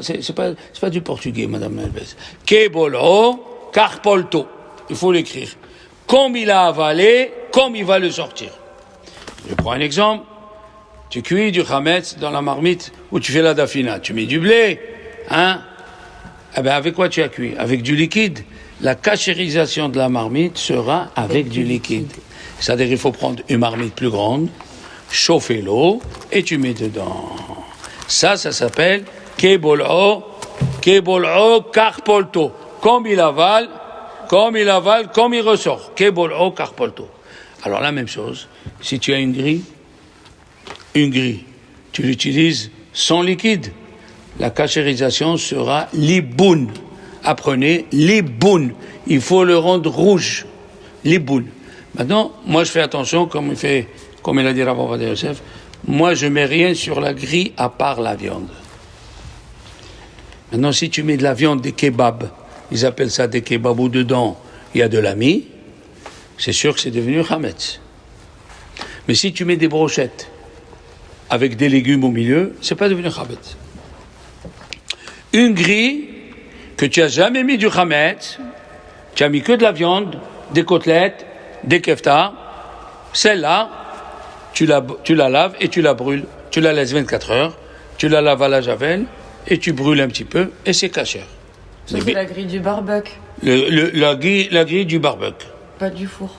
du portugais, Madame Melbez. Kebolo karpolto. Il faut l'écrire. Comme il a avalé, comme il va le sortir. Je prends un exemple. Tu cuis du chametz dans la marmite où tu fais la dafina. Tu mets du blé, hein? Eh ben, avec quoi tu as cuit? Avec du liquide. La cachérisation de la marmite sera avec du liquide. C'est-à-dire, il faut prendre une marmite plus grande, chauffer l'eau, et tu mets dedans. Ça s'appelle Kebolo karpolto. Comme il avale, comme il ressort. Kebolo karpolto. Alors, la même chose, si tu as une grille, tu l'utilises sans liquide. La cachérisation sera liboun. Apprenez, liboun. Il faut le rendre rouge. Liboun. Maintenant, moi je fais attention, comme il a dit Rav Ovadia Yosef, moi je mets rien sur la grille à part la viande. Maintenant, si tu mets de la viande, des kebabs, ils appellent ça des kebabs où dedans il y a de la mie, c'est sûr que c'est devenu chametz. Mais si tu mets des brochettes avec des légumes au milieu, c'est pas devenu chametz. Une grille que tu as jamais mis du chametz, tu as mis que de la viande, des côtelettes, des keftas, celle-là, tu la laves et tu la brûles. Tu la laisses 24 heures, tu la laves à la javel et tu brûles un petit peu et c'est kasher. Ça, c'est la grille du barbecue. La grille du barbecue. Pas du four.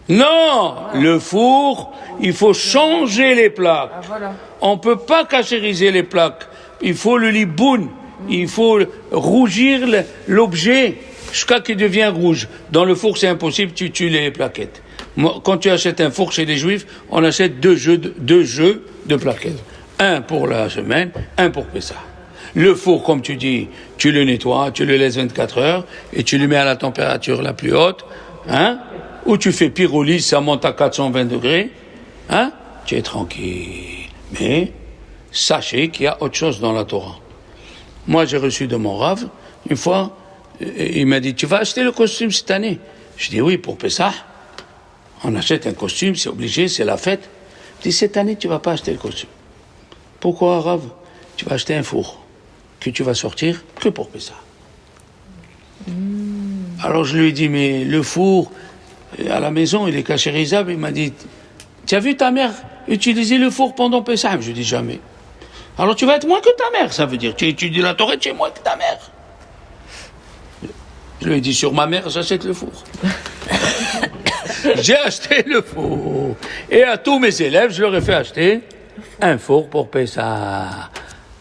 Non, le four, il faut changer les plaques. Ah, voilà. On peut pas cachériser les plaques. Il faut le liboun. Il faut rougir l'objet jusqu'à qu'il devienne rouge. Dans le four, c'est impossible, tu tues les plaquettes. Moi, quand tu achètes un four chez les Juifs, on achète deux jeux de plaquettes. Un pour la semaine, un pour Pessah. Le four, comme tu dis, tu le nettoies, tu le laisses 24 heures et tu le mets à la température la plus haute, hein? Ou tu fais pyrolyse, ça monte à 420 degrés, hein? Tu es tranquille. Mais sachez qu'il y a autre chose dans la Torah. Moi, j'ai reçu de mon Rav, une fois, il m'a dit, tu vas acheter le costume cette année? Je dis oui, pour Pessah. On achète un costume, c'est obligé, c'est la fête. Je dis, cette année, tu vas pas acheter le costume. Pourquoi, Rav? Tu vas acheter un four que tu vas sortir que pour Pessah. Alors je lui ai dit, mais le four, à la maison, il est cachérisable. Il m'a dit, tu as vu ta mère utiliser le four pendant Pessah? Je lui ai dit, jamais. Alors tu vas être moins que ta mère, ça veut dire. Tu étudies la Torah, tu es moins que ta mère. Je lui ai dit, sur ma mère, j'achète le four. J'ai acheté le four. Et à tous mes élèves, je leur ai fait acheter un four pour Pessah.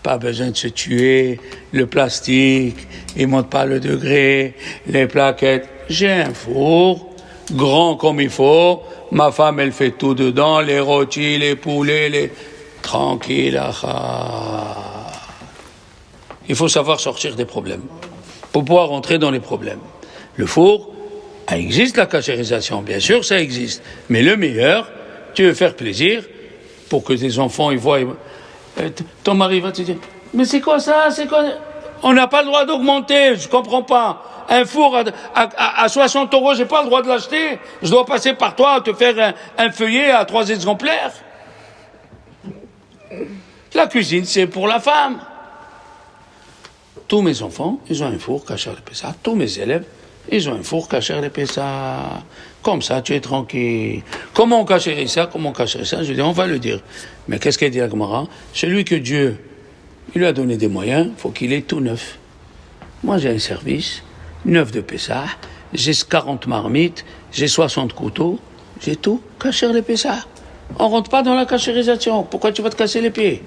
Pas besoin de se tuer, le plastique, il monte pas le degré, les plaquettes. J'ai un four, grand comme il faut, ma femme elle fait tout dedans, les rôtis, les poulets, les... Tranquille, il faut savoir sortir des problèmes, pour pouvoir rentrer dans les problèmes. Le four, existe la cachérisation, bien sûr ça existe, mais le meilleur, tu veux faire plaisir, pour que tes enfants ils voient... Ton mari va te dire, mais c'est quoi ça, c'est quoi? On n'a pas le droit d'augmenter, je comprends pas. Un four à 60 €, j'ai pas le droit de l'acheter. Je dois passer par toi, te faire un feuillet à 3 exemplaires. La cuisine, c'est pour la femme. Tous mes enfants, ils ont un four caché à Pessah. Tous mes élèves, ils ont un four caché à Pessah. Comme ça, tu es tranquille. Comment on cacherait ça? Comment on cacherait ça? Je dis, on va le dire. Mais qu'est-ce qu'elle dit la Gemara? Celui que Dieu, il lui a donné des moyens, il faut qu'il ait tout neuf. Moi, j'ai un service, neuf de Pessah, j'ai 40 marmites, j'ai 60 couteaux, j'ai tout, cacher les Pessah. On rentre pas dans la cachérisation. Pourquoi tu vas te casser les pieds?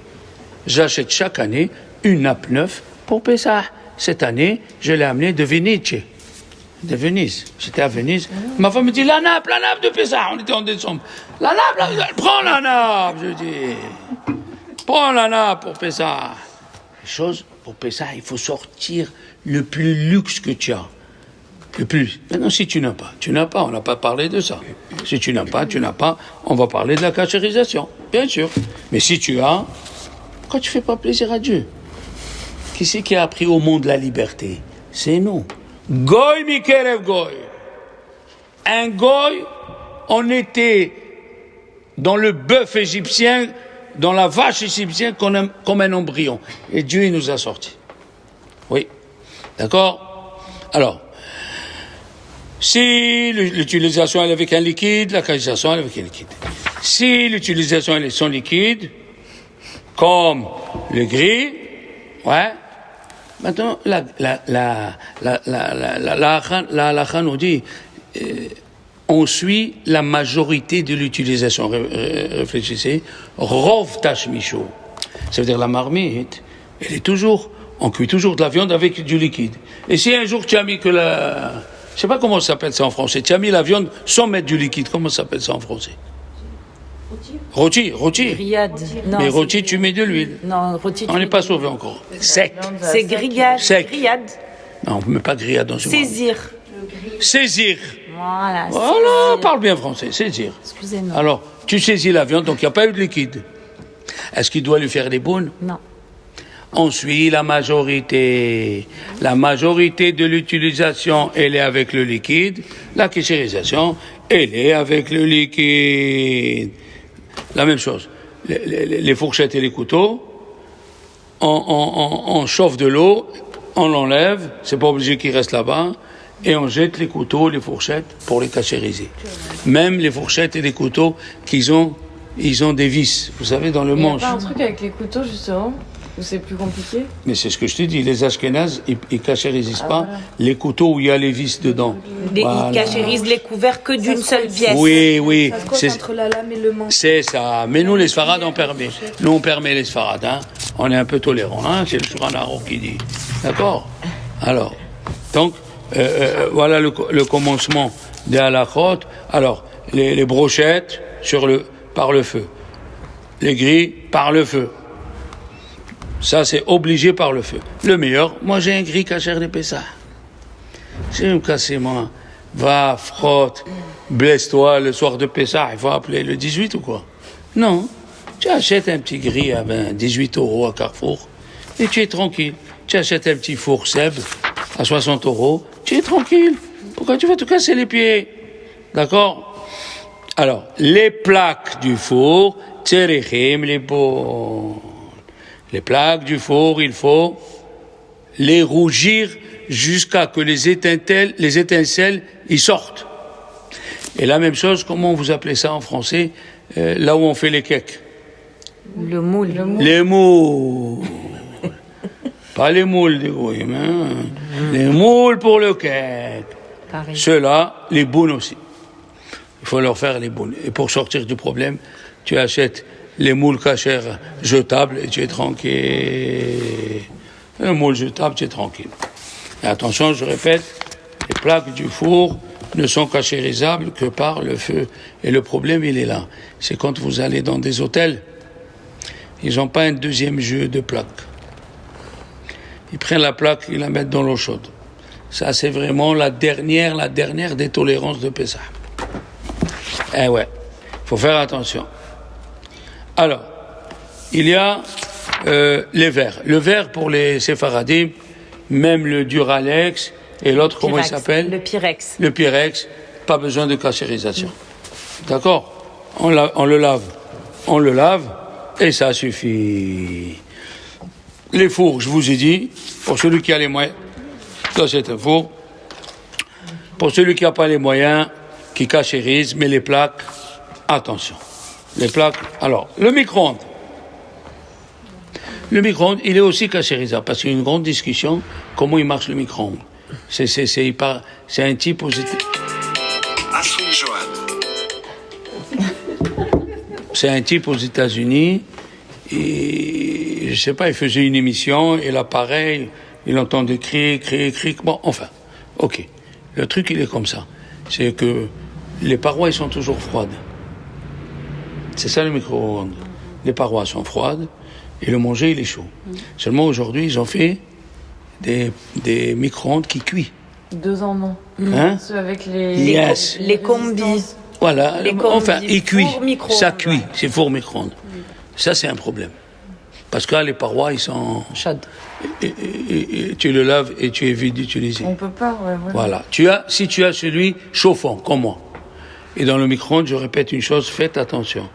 J'achète chaque année une nappe neuve pour Pessah. Cette année, je l'ai amenée de Venise. De Venise. J'étais à Venise. Ma femme me dit, la nappe de Pessah. On était en décembre. La nappe, prends la nappe, je dis. Prends la nappe pour Pessah. Les choses, pour Pessah, il faut sortir le plus luxe que tu as. Le plus. Maintenant, si tu n'as pas, on n'a pas parlé de ça. Si tu n'as pas, on va parler de la cachérisation, bien sûr. Mais si tu as, pourquoi tu ne fais pas plaisir à Dieu? Qui c'est qui a appris au monde la liberté? C'est nous. Goy mikerev goy. Un goy, on était dans le bœuf égyptien, dans la vache égyptienne comme un embryon. Et Dieu, il nous a sortis. Oui. D'accord? Alors, si l'utilisation est avec un liquide, la cachérisation est avec un liquide. Si l'utilisation est sans liquide, comme le gris, ouais. Maintenant, la halakha nous dit, on suit la majorité de l'utilisation. Réfléchissez. Rov tashmishu. Ça veut dire la marmite, elle est toujours, on cuit toujours de la viande avec du liquide. Et si un jour tu as mis que je sais pas comment ça s'appelle ça en français, tu as mis la viande sans mettre du liquide, comment ça s'appelle ça en français? Rôti. Grillade. Non, mais rôti, tu mets de l'huile. Non, rôti. On n'est pas sauvé encore. Sec. C'est grillade. Sec. Grillade. Non, on ne met pas grillade dans ce moment. Saisir. Voilà. Voilà, parle bien français. Saisir. Excusez-moi. Alors, tu saisis la viande, donc il n'y a pas eu de liquide. Est-ce qu'il doit lui faire des bounes? Non. On suit la majorité. La majorité de l'utilisation, elle est avec le liquide. La cachérisation, elle est avec le liquide. La même chose. Les fourchettes et les couteaux, on chauffe de l'eau, on l'enlève, c'est pas obligé qu'il reste là-bas, et on jette les couteaux, les fourchettes pour les cachériser. Même les fourchettes et les couteaux ils ont des vis, vous savez, dans le manche. Il n'y a pas un truc avec les couteaux, justement, où c'est plus compliqué? Mais c'est ce que je te dis, les Ashkénazes, ils cachérisent pas voilà. Les couteaux où il y a les vis dedans. Voilà. Ils cachérisent les couverts que d'une seule pièce. Oui. Ça se colle entre la lame et le manche. C'est ça. Mais nous, les Sfarades, on permet. Nous, on permet les Sfarades. Hein. On est un peu tolérants. Hein. C'est le Shulchan Aruch qui dit. D'accord? Alors, donc, voilà le commencement des halachot. Alors, les brochettes par le feu. Les grilles par le feu. Ça, c'est obligé par le feu. Le meilleur, moi, j'ai un gris cacher de Pessah. Si je me casse, moi, va, frotte, blesse-toi le soir de Pessah, il faut appeler le 18 ou quoi? Non. Tu achètes un petit gris à 18 € à Carrefour et tu es tranquille. Tu achètes un petit four Seb à 60 €, tu es tranquille. Pourquoi tu vas te casser les pieds? D'accord? Alors, les plaques du four, Tzerichim libon. Les plaques du four, il faut les rougir jusqu'à que les étincelles y sortent. Et la même chose, comment vous appelez ça en français, là où on fait les cakes? Le moule. Les moules. Pas les moules des goyim, hein. Les moules pour le cake. Pareil. Ceux-là, les boules aussi. Il faut leur faire les boules. Et pour sortir du problème, tu achètes les moules cachères jetables et tu es tranquille. Un moule jetable, tu es tranquille. Et attention, je répète, les plaques du four ne sont cachérisables que par le feu. Et le problème, il est là. C'est quand vous allez dans des hôtels, ils n'ont pas un deuxième jeu de plaques. Ils prennent la plaque, ils la mettent dans l'eau chaude. Ça, c'est vraiment la dernière des tolérances de Pessah. Eh ouais, faut faire attention. Alors, il y a les verres. Le verre pour les séfaradim, même le Duralex et l'autre, comment il s'appelle? Le Pyrex. Le Pyrex, pas besoin de cachérisation. D'accord? On le lave et ça suffit. Les fours, je vous ai dit, pour celui qui a les moyens, ça c'est un four. Pour celui qui n'a pas les moyens, qui cachérise, mais les plaques, attention. Les plaques, alors, le micro-ondes. Le micro-ondes, il est aussi cachérisable, parce qu'il y a une grande discussion, comment il marche le micro-ondes. C'est un type aux États-Unis. C'est un type aux États-Unis, et je sais pas, il faisait une émission, et là, pareil, il entendait crier, bon, enfin, ok. Le truc, il est comme ça. C'est que les parois, ils sont toujours froides. C'est ça le micro-ondes. Les parois sont froides, et le manger, il est chaud. Seulement, aujourd'hui, ils ont fait des micro-ondes qui cuisent. 2 en un. Hein? Ceux avec les... Yes. Les combis. Voilà, Les enfin, combis, il cuit, four micro-ondes, ça cuit, ouais. c'est four micro-ondes. Ça, c'est un problème. Parce que là, les parois, ils sont... Chaude. Et tu le laves et tu évites d'utiliser. On peut pas, ouais. Voilà. Si tu as celui chauffant, comme moi, et dans le micro-ondes, je répète une chose, faites attention.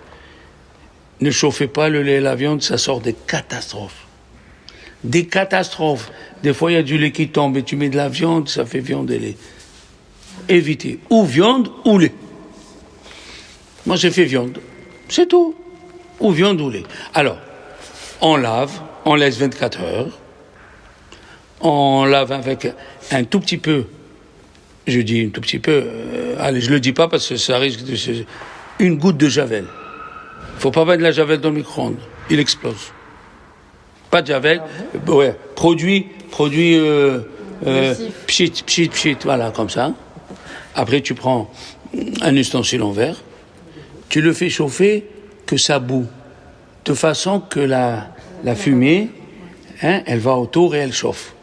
Ne chauffez pas le lait et la viande, ça sort des catastrophes. Des catastrophes. Des fois, il y a du lait qui tombe et tu mets de la viande, ça fait viande et lait. Évitez. Ou viande ou lait. Moi, j'ai fait viande. C'est tout. Ou viande ou lait. Alors, on lave, on laisse 24 heures. On lave avec un tout petit peu. Je dis un tout petit peu. Allez, je le dis pas parce que ça risque de... Une goutte de javel. Faut pas mettre de la javel dans le micro-ondes. Il explose. Pas de javel. Ouais. Produit pchit, voilà, comme ça. Après, tu prends un ustensile en verre. Tu le fais chauffer, que ça bout. De façon que la fumée, elle va autour et elle chauffe.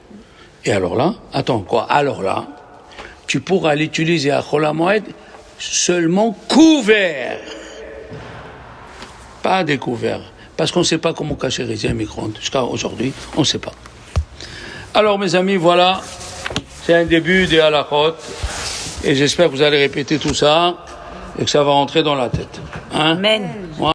Et alors là, attends, quoi? Alors là, tu pourras l'utiliser à Chol HaMoed seulement couvert. Pas découvert. Parce qu'on ne sait pas comment cachériser un micro-ondes. Jusqu'à aujourd'hui, on ne sait pas. Alors, mes amis, voilà. C'est un début des halachot. Et j'espère que vous allez répéter tout ça et que ça va rentrer dans la tête. Hein? Amen.